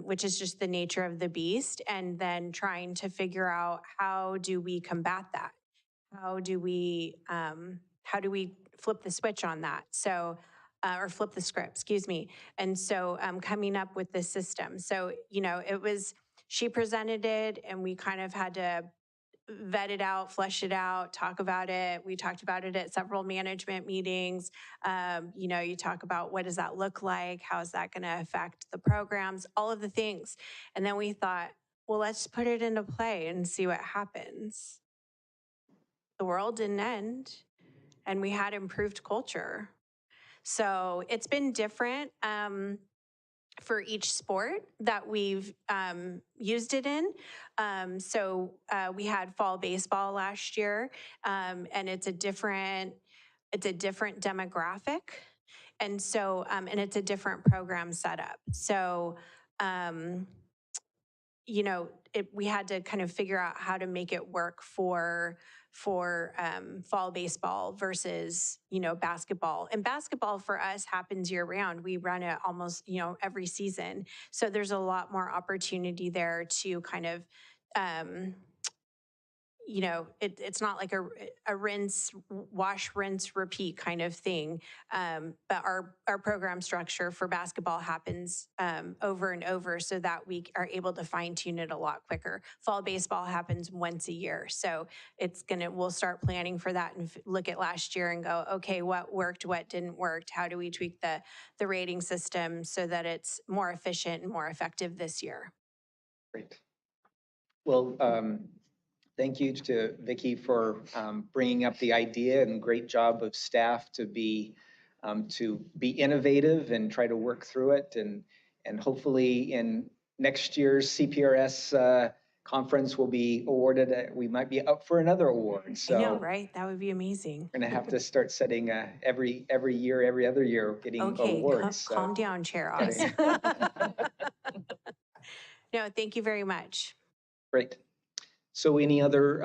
which is just the nature of the beast, and then trying to figure out how do we combat that? How do we flip the switch on that? So or flip the script, excuse me. And so coming up with this system. So, she presented it and we kind of had to vet it out, flesh it out, talk about it. We talked about it at several management meetings. You talk about what does that look like? How is that going to affect the programs? All of the things. And then we thought, well, let's put it into play and see what happens. The world didn't end and we had improved culture. So it's been different for each sport that we've used it in. We had fall baseball last year, and it's a different demographic. And so, and it's a different program setup. So, we had to kind of figure out how to make it work for fall baseball versus, basketball. And basketball for us happens year round. We run it almost, every season. So there's a lot more opportunity there to kind of, it's not like a wash, rinse, repeat kind of thing. But our program structure for basketball happens over and over so that we are able to fine tune it a lot quicker. Fall baseball happens once a year. So we'll start planning for that and look at last year and go, okay, what worked, what didn't work? How do we tweak the rating system so that it's more efficient and more effective this year? Great. Well, thank you to Vicki for bringing up the idea, and great job of staff to be innovative and try to work through it. And hopefully in next year's CPRS conference we'll be awarded, we might be up for another award. So I know, right? That would be amazing. We're gonna have to start setting every year, every other year getting awards. Okay, calm down, Chair Oz. No, thank you very much. Great. So any other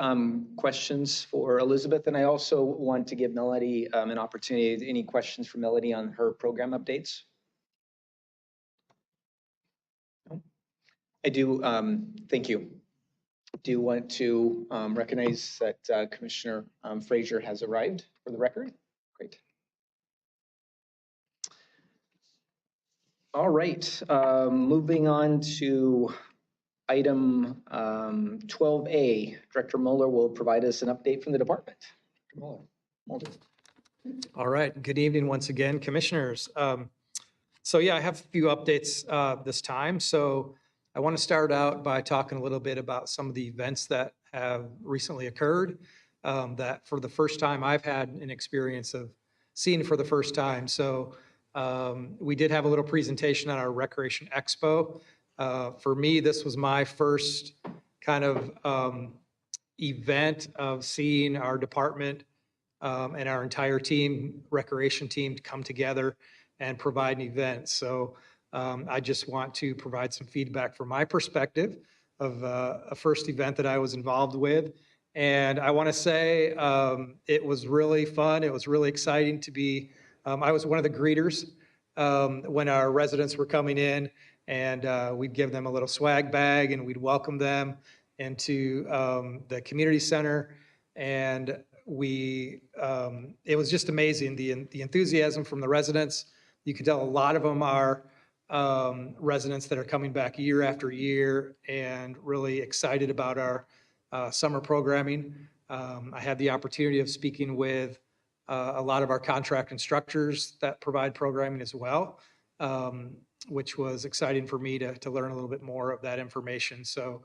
questions for Elizabeth? And I also want to give Melody an opportunity. Any questions for Melody on her program updates? No? I do, thank you. Do want to recognize that Commissioner Frazier has arrived for the record. Great. All right, moving on to item 12A, Director Mueller will provide us an update from the department. Mueller. All right, good evening once again, Commissioners. So yeah, I have a few updates this time. So I want to start out by talking a little bit about some of the events that have recently occurred that for the first time I've had an experience of seeing for the first time. So we did have a little presentation on our Recreation Expo. For me, this was my first kind of event of seeing our department and our entire team, recreation team, come together and provide an event. So I just want to provide some feedback from my perspective of a first event that I was involved with. And I want to say it was really fun. It was really exciting to be, I was one of the greeters when our residents were coming in. And we'd give them a little swag bag and we'd welcome them into the community center. And it was just amazing, the enthusiasm from the residents. You could tell a lot of them are residents that are coming back year after year and really excited about our summer programming. I had the opportunity of speaking with a lot of our contract instructors that provide programming as well. Which was exciting for me to learn a little bit more of that information. So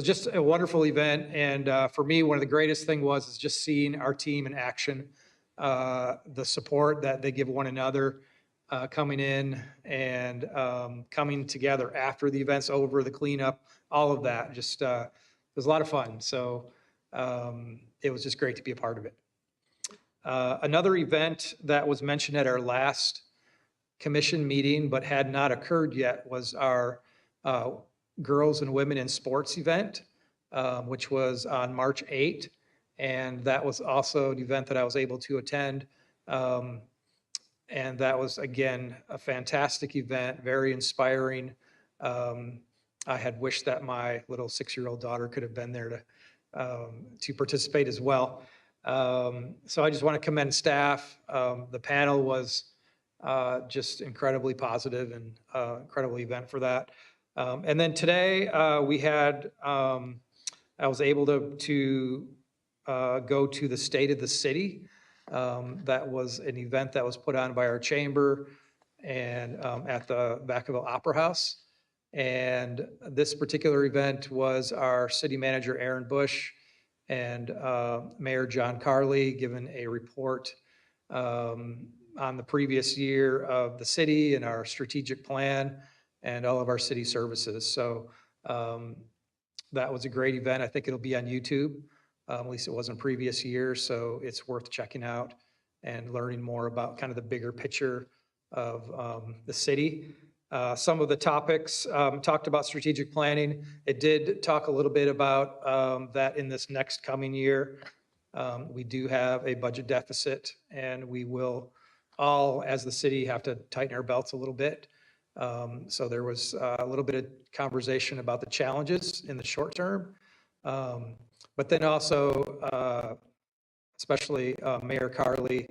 just a wonderful event. And for me, one of the greatest thing is just seeing our team in action, the support that they give one another, coming in and coming together after the event's over, the cleanup, all of that. Just, it was a lot of fun. So it was just great to be a part of it. Another event that was mentioned at our last commission meeting but had not occurred yet was our Girls and Women in Sports event, which was on March 8th. And that was also an event that I was able to attend. And that was, again, a fantastic event, very inspiring. I had wished that my little 6-year-old daughter could have been there to participate as well. So I just want to commend staff. The panel was just incredibly positive and incredible event for that. And then today we had, I was able to go to the State of the City. That was an event that was put on by our chamber and at the Vacaville Opera House. And this particular event was our city manager, Aaron Bush, and Mayor John Carley given a report on the previous year of the city and our strategic plan and all of our city services. So that was a great event. I think it'll be on YouTube. At least it was in previous years, so it's worth checking out and learning more about kind of the bigger picture of the city. Some of the topics talked about strategic planning. It did talk a little bit about that in this next coming year. We do have a budget deficit, and we will all, as the city, have to tighten our belts a little bit. So there was a little bit of conversation about the challenges in the short term. But then also, especially Mayor Carley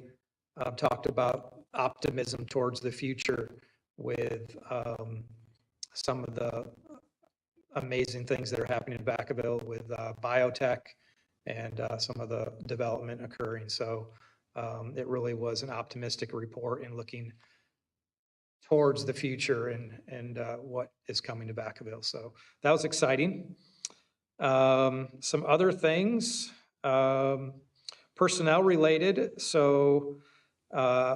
talked about optimism towards the future with some of the amazing things that are happening in Vacaville with biotech and some of the development occurring. So it really was an optimistic report in looking towards the future and what is coming to Vacaville. So that was exciting. Some other things, personnel related. So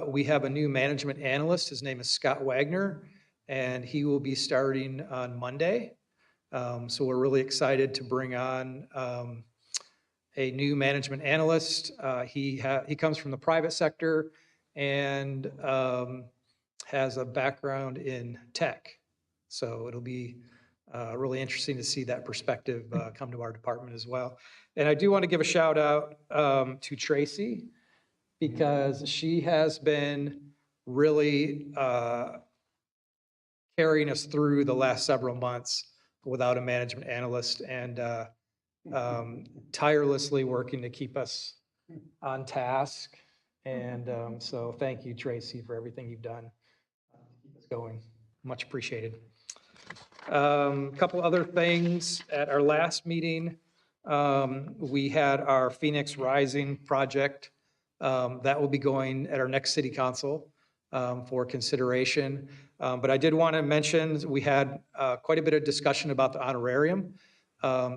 we have a new management analyst. His name is Scott Wagner, and he will be starting on Monday. So we're really excited to bring on a new management analyst. He comes from the private sector and has a background in tech. So it'll be really interesting to see that perspective come to our department as well. And I do want to give a shout out to Tracy, because she has been really carrying us through the last several months without a management analyst, and tirelessly working to keep us on task. And so thank you, Tracy, for everything you've done to keep us going. Much appreciated. A couple other things. At our last meeting, we had our Phoenix Rising project. That will be going at our next city council for consideration. But I did want to mention, we had quite a bit of discussion about the honorarium.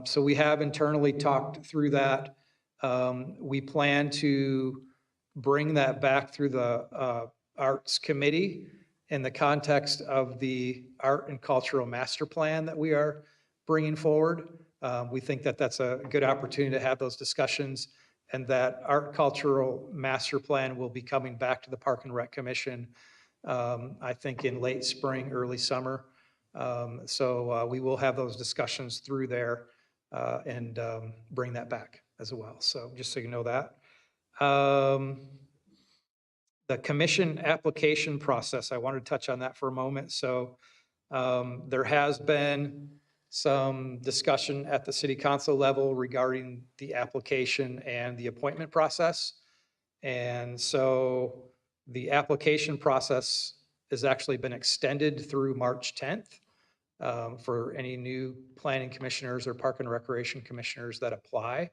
So we have internally talked through that. We plan to bring that back through the Arts Committee in the context of the Art and Cultural Master Plan that we are bringing forward. We think that that's a good opportunity to have those discussions, and that Art Cultural Master Plan will be coming back to the Park and Rec Commission, I think in late spring, early summer. So we will have those discussions through there and bring that back as well. So just so you know that. The commission application process, I wanted to touch on that for a moment. So there has been some discussion at the city council level regarding the application and the appointment process. And so the application process has actually been extended through March 10th for any new planning commissioners or park and recreation commissioners that apply.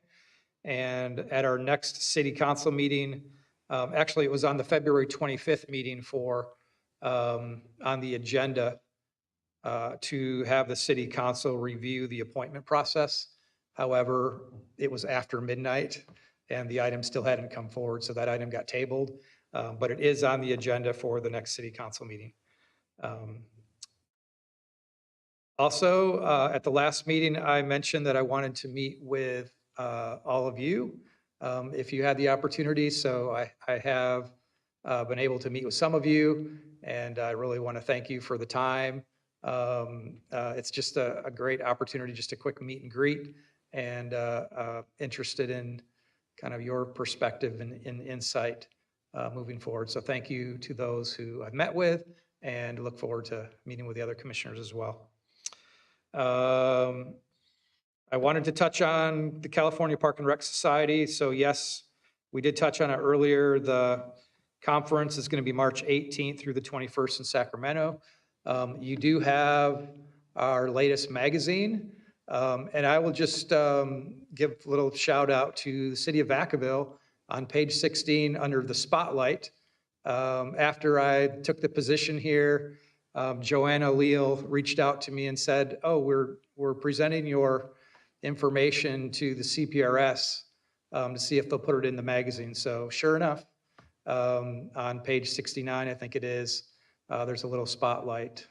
And at our next city council meeting, actually it was on the February 25th meeting for on the agenda to have the city council review the appointment process. However, it was after midnight and the item still hadn't come forward, so that item got tabled. But it is on the agenda for the next city council meeting. Also, at the last meeting, I mentioned that I wanted to meet with all of you if you had the opportunity. So I have been able to meet with some of you, and I really want to thank you for the time. It's just a great opportunity, just a quick meet and greet, and interested in kind of your perspective and insight moving forward. So thank you to those who I've met with, and look forward to meeting with the other commissioners as well. I wanted to touch on the California Park and Rec Society. So yes, we did touch on it earlier. The conference is going to be March 18th through the 21st in Sacramento. You do have our latest magazine. And I will just give a little shout out to the City of Vacaville on page 16 under the spotlight. After I took the position here, Joanna Leal reached out to me and said, oh, we're presenting your information to the CPRS to see if they'll put it in the magazine. So sure enough, On page 69, I think it is, there's a little spotlight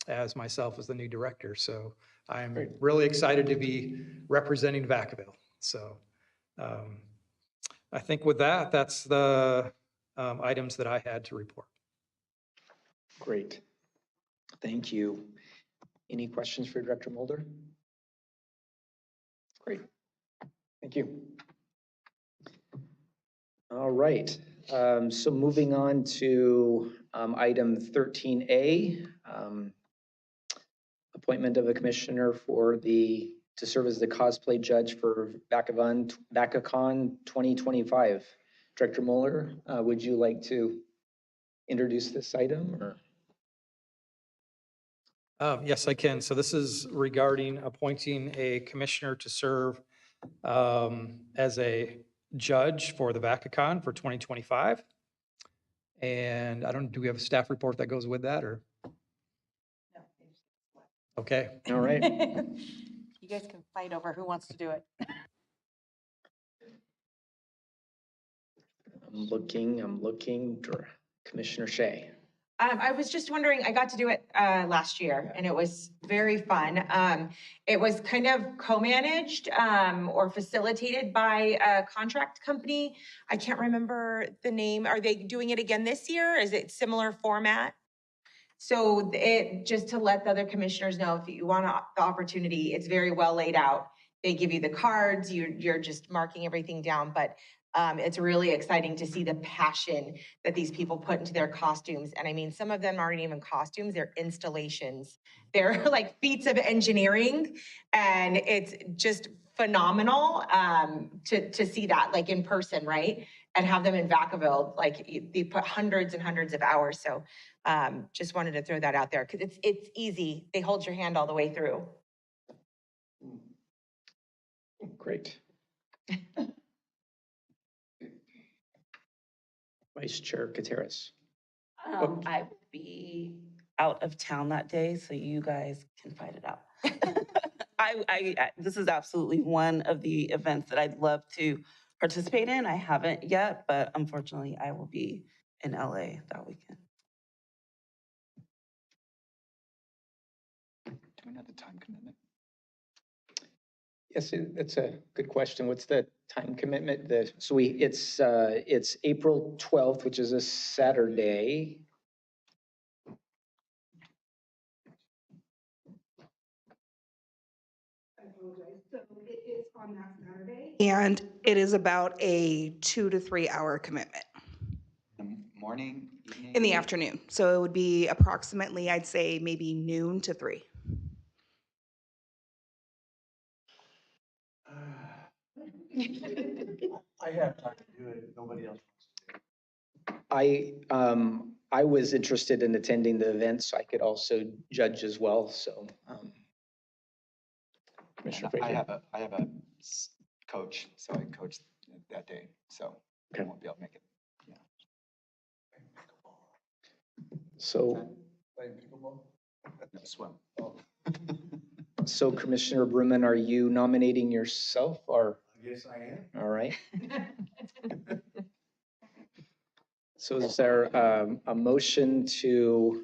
as myself as the new director. So I'm really excited to be representing Vacaville. So I think with that, that's the items that I had to report. Great. Thank you. Any questions for Director Mulder? Great. Thank you. All right. So moving on to item 13A, appointment of a commissioner to serve as the cosplay judge for VacaCon 2025. Director Mueller, would you like to introduce this item or? Yes, I can. So this is regarding appointing a commissioner to serve as a judge for the VacaCon for 2025. And I don't, do we have a staff report that goes with that or? Okay. All right. You guys can fight over who wants to do it. I'm looking, Commissioner Shea. I was just wondering, I got to do it last year and it was very fun. It was kind of co-managed or facilitated by a contract company. I can't remember the name. Are they doing it again this year? Is it similar format? So it, just to let the other commissioners know, if you want the opportunity, it's very well laid out. They give you the cards, you're just marking everything down, but it's really exciting to see the passion that these people put into their costumes. And I mean, some of them aren't even costumes, they're installations. They're like feats of engineering. And it's just phenomenal to see that like in person, right? And have them in Vacaville, like they put hundreds and hundreds of hours. So just wanted to throw that out there because it's easy. They hold your hand all the way through. Great. Vice Chair Gutierrez. I will be out of town that day, so you guys can fight it out. This is absolutely one of the events that I'd love to participate in. I haven't yet, but unfortunately, I will be in LA that weekend. Do we know the time commitment? Yes, that's a good question. What's the time commitment? It's April 12th, which is a Saturday. So it is on that Saturday. And it is about a 2 to 3 hour commitment. Morning, evening? In the afternoon. So it would be approximately, I'd say maybe noon to 3. I have time to do it, nobody else wants to do it. I was interested in attending the event, so I could also judge as well. So, Commissioner Frazier. I have a coach, so I coach that day, so I won't be able to make it. Yeah. So, Playing pickleball? No, swim. Oh, so Commissioner Bruman, are you nominating yourself or? yes, I am. All right. So is there a motion to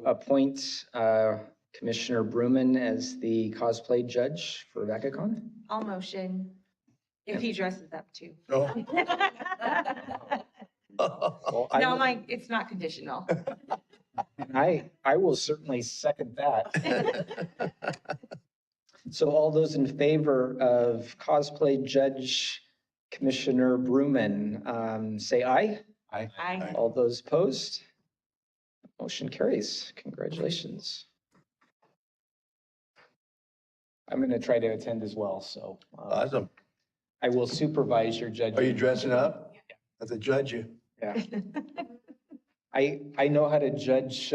appoint Commissioner Bruman as the cosplay judge for VacaCon? I'll motion if he dresses up too. No. Well, No, I'm like, it's not conditional. I will certainly second that. So all those in favor of cosplay judge Commissioner Bruman, say aye. Aye. All those opposed? Motion carries. Congratulations. I'm going to try to attend as well, so. Awesome. I will supervise your judging. Are you dressing up? As a judge, you? Yeah. I know how to judge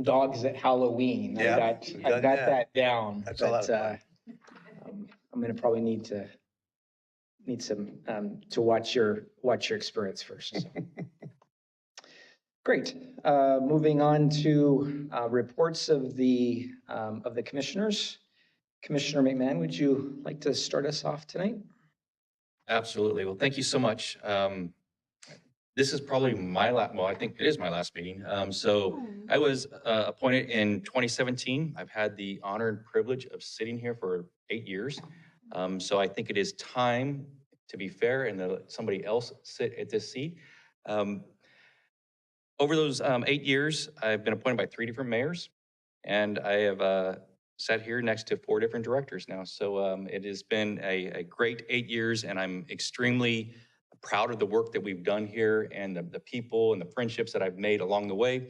dogs at Halloween. Yeah, I got that down. That's a lot of fun. I'm gonna probably need some to watch your experience first. So. Great. Moving on to reports of the commissioners. Commissioner McMahon, would you like to start us off tonight? Absolutely. Well, thank you so much. This is probably my last, well, I think it is my last meeting. So I was appointed in 2017. I've had the honor and privilege of sitting here for 8 years. So I think it is time to be fair and to let somebody else sit at this seat. Over those 8 years, I've been appointed by 3 different mayors, and I have sat here next to 4 different directors now. So it has been a great 8 years, and I'm extremely proud of the work that we've done here and the people and the friendships that I've made along the way.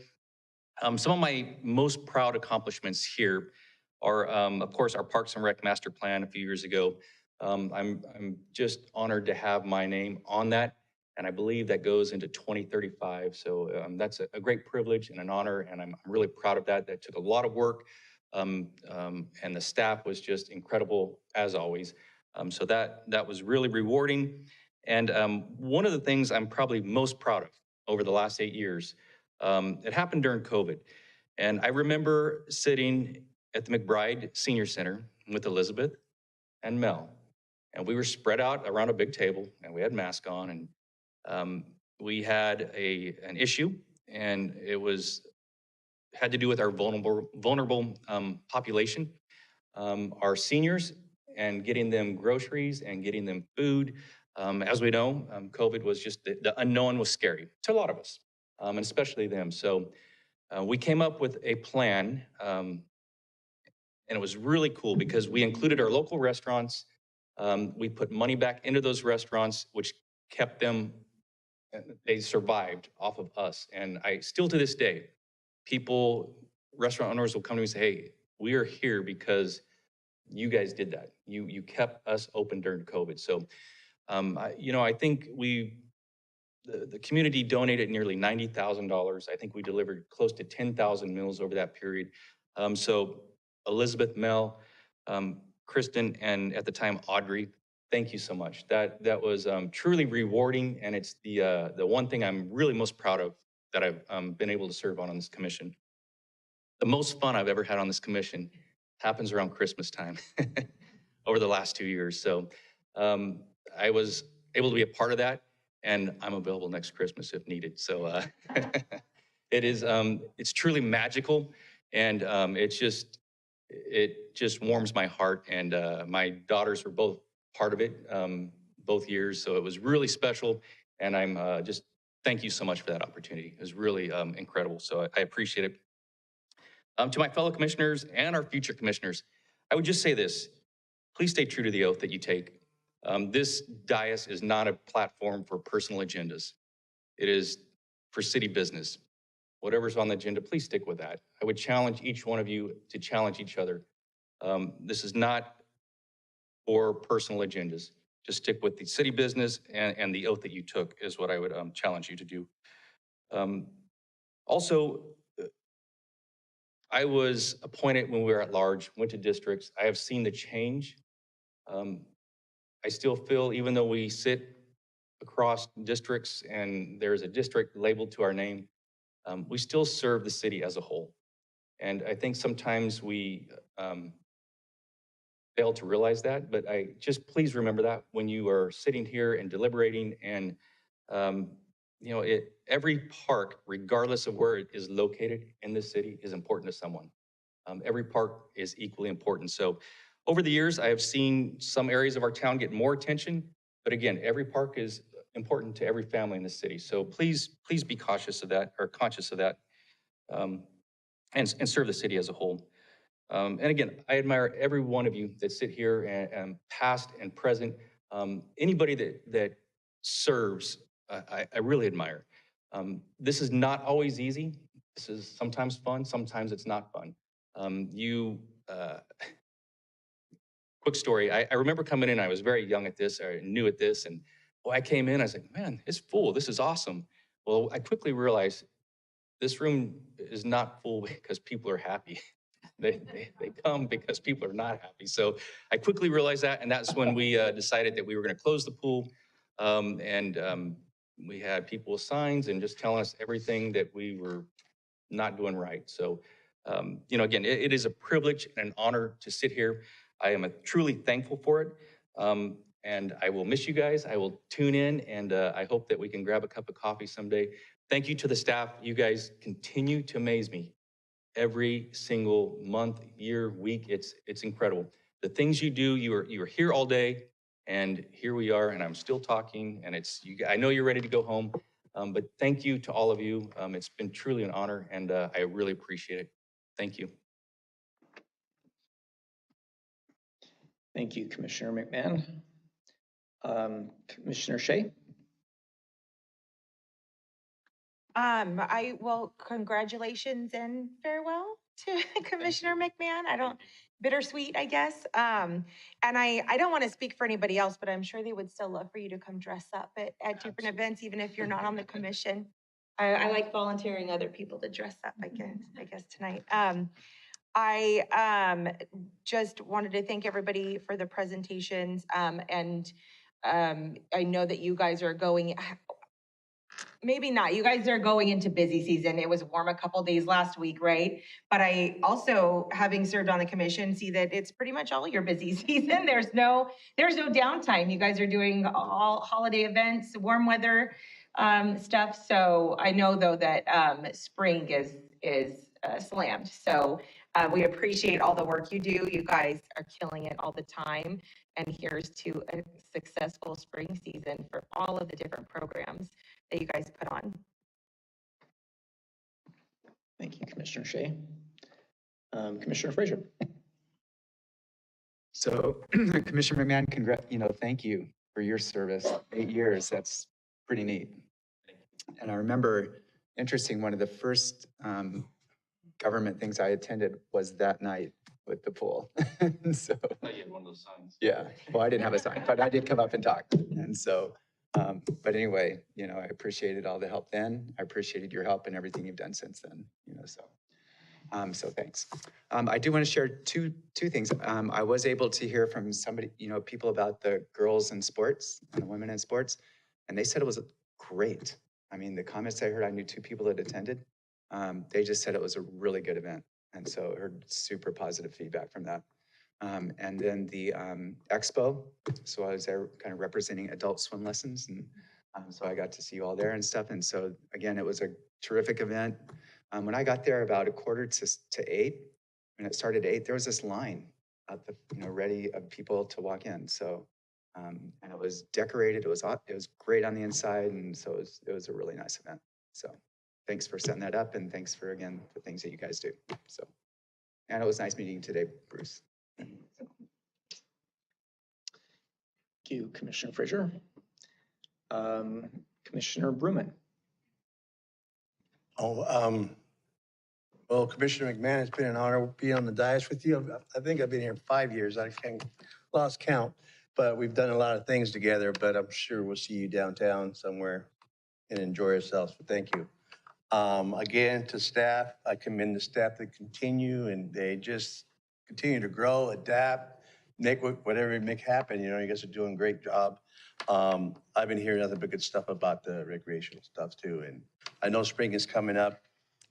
Some of my most proud accomplishments here are, of course, our Parks and Rec Master Plan a few years ago. I'm just honored to have my name on that, and I believe that goes into 2035. So that's a great privilege and an honor, and I'm really proud of that. That took a lot of work, and the staff was just incredible as always. So that was really rewarding. And one of the things I'm probably most proud of over the last 8 years, it happened during COVID. And I remember sitting at the McBride Senior Center with Elizabeth and Mel. And we were spread out around a big table and we had masks on, and we had an issue, and it had to do with our vulnerable population, our seniors, and getting them groceries and getting them food. As we know, COVID was just, the unknown was scary to a lot of us, and especially them. So we came up with a plan, and it was really cool because we included our local restaurants. We put money back into those restaurants, which kept them, they survived off of us. And I still to this day, restaurant owners will come to me and say, hey, we are here because you guys did that. You kept us open during COVID. So, I think the community donated nearly $90,000. I think we delivered close to 10,000 meals over that period. So Elizabeth, Mel, Kristen, and at the time, Audrey, thank you so much. That was truly rewarding, and it's the one thing I'm really most proud of that I've been able to serve on this commission. The most fun I've ever had on this commission happens around Christmas time over the last 2 years. So I was able to be a part of that, and I'm available next Christmas if needed. So it's truly magical, and it just warms my heart. And my daughters were both part of it both years, so it was really special. And I'm just thank you so much for that opportunity. It was really incredible. So I appreciate it. To my fellow commissioners and our future commissioners, I would just say this: please stay true to the oath that you take. This dais is not a platform for personal agendas. It is for city business. Whatever's on the agenda, please stick with that. I would challenge each one of you to challenge each other. This is not for personal agendas. Just stick with the city business and the oath that you took is what I would challenge you to do. Also, I was appointed when we were at large, went to districts. I have seen the change. I still feel, even though we sit across districts and there's a district labeled to our name, we still serve the city as a whole. And I think sometimes we fail to realize that, but please remember that when you are sitting here and deliberating. And every park, regardless of where it is located in the city, is important to someone. Every park is equally important. So over the years, I have seen some areas of our town get more attention, but again, every park is important to every family in the city. So please be cautious of that, or conscious of that, and serve the city as a whole. And again, I admire every one of you that sit here, and past and present. Anybody that serves, I really admire. This is not always easy. This is sometimes fun, sometimes it's not fun. Quick story, I remember coming in, I was very young at this, or new at this, and I came in, I was like, man, it's full, this is awesome. Well, I quickly realized this room is not full because people are happy. They come because people are not happy. So I quickly realized that, and that's when we decided that we were gonna close the pool. We had people with signs and just telling us everything that we were not doing right. So, again, it is a privilege and an honor to sit here. I am truly thankful for it. And I will miss you guys. I will tune in, and I hope that we can grab a cup of coffee someday. Thank you to the staff. You guys continue to amaze me every single month, year, week. It's incredible. The things you do, you are here all day, and here we are, and I'm still talking, and I know you're ready to go home, but thank you to all of you. It's been truly an honor, and I really appreciate it. Thank you. Thank you, Commissioner McMahon. Commissioner Shea? Well, congratulations and farewell to Commissioner McMahon. Bittersweet, I guess. And I don't want to speak for anybody else, but I'm sure they would still love for you to come dress up at different events, even if you're not on the commission. I like volunteering other people to dress up, I guess tonight. I just wanted to thank everybody for the presentations. And I know that you guys are going, maybe not, you guys are going into busy season. It was warm a couple days last week, right? But I also, having served on the commission, see that it's pretty much all your busy season. There's no downtime. You guys are doing all holiday events, warm weather stuff. So I know though that spring is slammed. So we appreciate all the work you do. You guys are killing it all the time. And here's to a successful spring season for all of the different programs that you guys put on. Thank you, Commissioner Shea. Commissioner Frazier. So Commissioner McMahon, thank you for your service. 8 years, that's pretty neat. And I remember, interesting, one of the first government things I attended was that night with the pool. So, I had one of those signs. yeah, well, I didn't have a sign, but I did come up and talk. And so, but anyway, I appreciated all the help then. I appreciated your help and everything you've done since then, so thanks. I do want to share two things. I was able to hear from somebody, people about the girls in sports and the women in sports, and they said it was great. I mean, the comments I heard, I knew 2 people that attended. They just said it was a really good event. And so I heard super positive feedback from that. And then the expo, so I was there kind of representing adult swim lessons. And so I got to see you all there and stuff. And so again, it was a terrific event. When I got there about 7:45, when it started at 8, there was this line out the, ready of people to walk in. So, and it was decorated. It was great on the inside. And so it was a really nice event. So thanks for setting that up, and thanks for, again, the things that you guys do. So, and it was nice meeting you today, Bruce. Thank you, Commissioner Frazier. Commissioner Bruman. Well, Commissioner McMahon, it's been an honor being on the dais with you. I think I've been here 5 years. I lost count, but we've done a lot of things together, but I'm sure we'll see you downtown somewhere and enjoy yourselves. So thank you. Again, to staff, I commend the staff that continue, and they just continue to grow, adapt, make whatever make happen. You guys are doing a great job. I've been hearing nothing but good stuff about the recreational stuff too. And I know spring is coming up.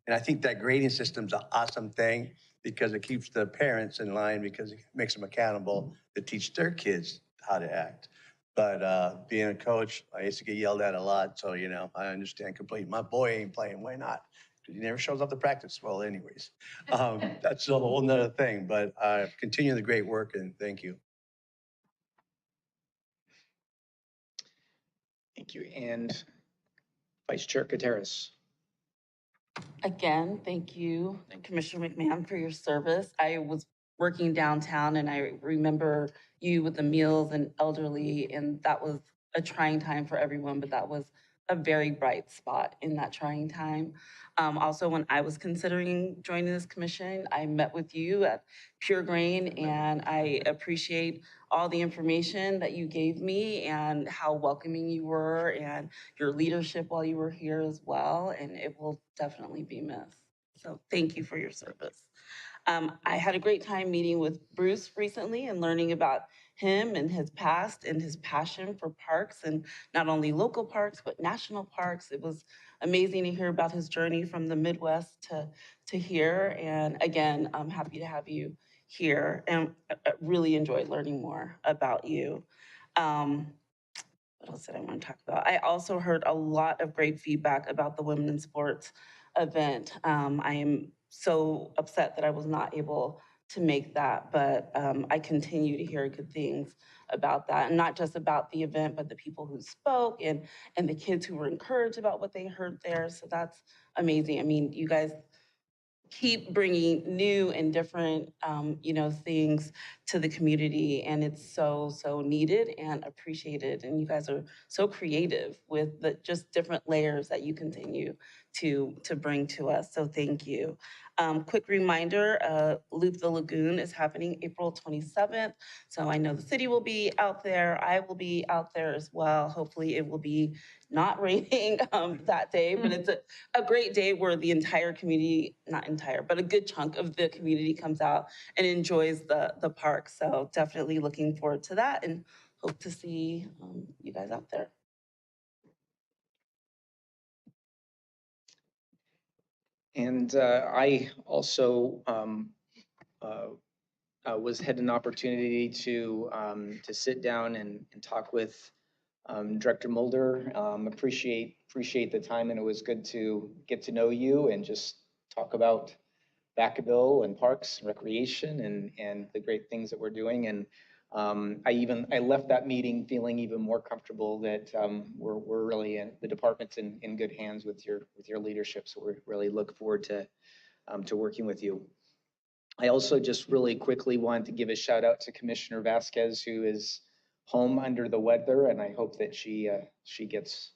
And I think that grading system's an awesome thing because it keeps the parents in line, because it makes them accountable to teach their kids how to act. But being a coach, I used to get yelled at a lot. So, I understand completely. My boy ain't playing. Why not? Because he never shows up to practice. Well, anyways, that's a whole nother thing. But continue the great work, and thank you. Thank you. And Vice Chair Gutierrez. Again, thank you, Commissioner McMahon, for your service. I was working downtown, and I remember you with the meals and elderly, and that was a trying time for everyone, but that was a very bright spot in that trying time. Also, when I was considering joining this commission, I met with you at Pure Grain, and I appreciate all the information that you gave me and how welcoming you were, and your leadership while you were here as well, and it will definitely be missed. So thank you for your service. I had a great time meeting with Bruce recently and learning about him and his past and his passion for parks, and not only local parks, but national parks. It was amazing to hear about his journey from the Midwest to here. And again, I'm happy to have you here, and I really enjoyed learning more about you. What else did I want to talk about? I also heard a lot of great feedback about the women in sports event. I am so upset that I was not able to make that, but I continue to hear good things about that, and not just about the event, but the people who spoke and the kids who were encouraged about what they heard there. So that's amazing. I mean, you guys keep bringing new and different, things to the community, and it's so needed and appreciated. And you guys are so creative with the just different layers that you continue to bring to us. So thank you. Quick reminder, Loop the Lagoon is happening April 27th. So I know the city will be out there. I will be out there as well. Hopefully it will be not raining that day, but it's a great day where the entire community, not entire, but a good chunk of the community comes out and enjoys the park. So definitely looking forward to that and hope to see you guys out there. And I also had an opportunity to sit down and talk with Director Mulder. Appreciate the time, and it was good to get to know you and just talk about Vacaville and parks and recreation and the great things that we're doing. And I left that meeting feeling even more comfortable that we're really the department's in good hands with your leadership. So we really look forward to working with you. I also just really quickly wanted to give a shout out to Commissioner Vasquez, who is home under the weather, and I hope that she gets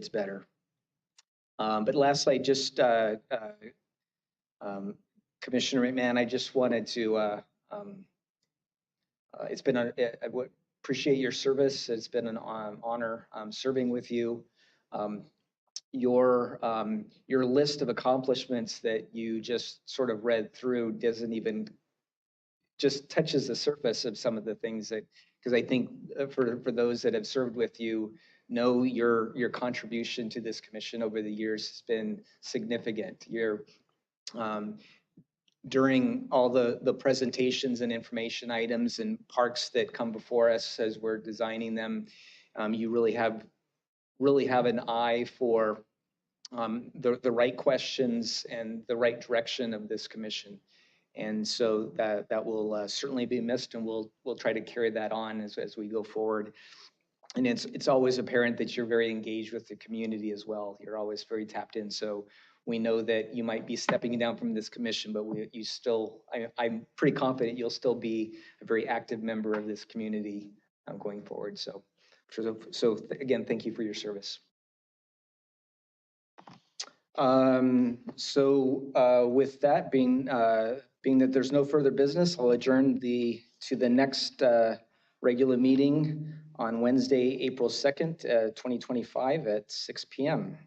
better. But lastly, just Commissioner McMahon, I just wanted to, it's been, I would appreciate your service. It's been an honor serving with you. Your list of accomplishments that you just sort of read through doesn't even, just touches the surface of some of the things that, because I think for those that have served with you, know your contribution to this commission over the years has been significant. During all the presentations and information items and parks that come before us as we're designing them, you really have an eye for the right questions and the right direction of this commission. And so that will certainly be missed, and we'll try to carry that on as we go forward. And it's always apparent that you're very engaged with the community as well. You're always very tapped in. So we know that you might be stepping down from this commission, but you still, I'm pretty confident you'll still be a very active member of this community going forward. So again, thank you for your service. With that being that there's no further business, I'll adjourn to the next regular meeting on Wednesday, April 2nd, 2025 at 6 p.m.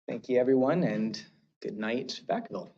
Thank you, everyone, and good night, Vacaville.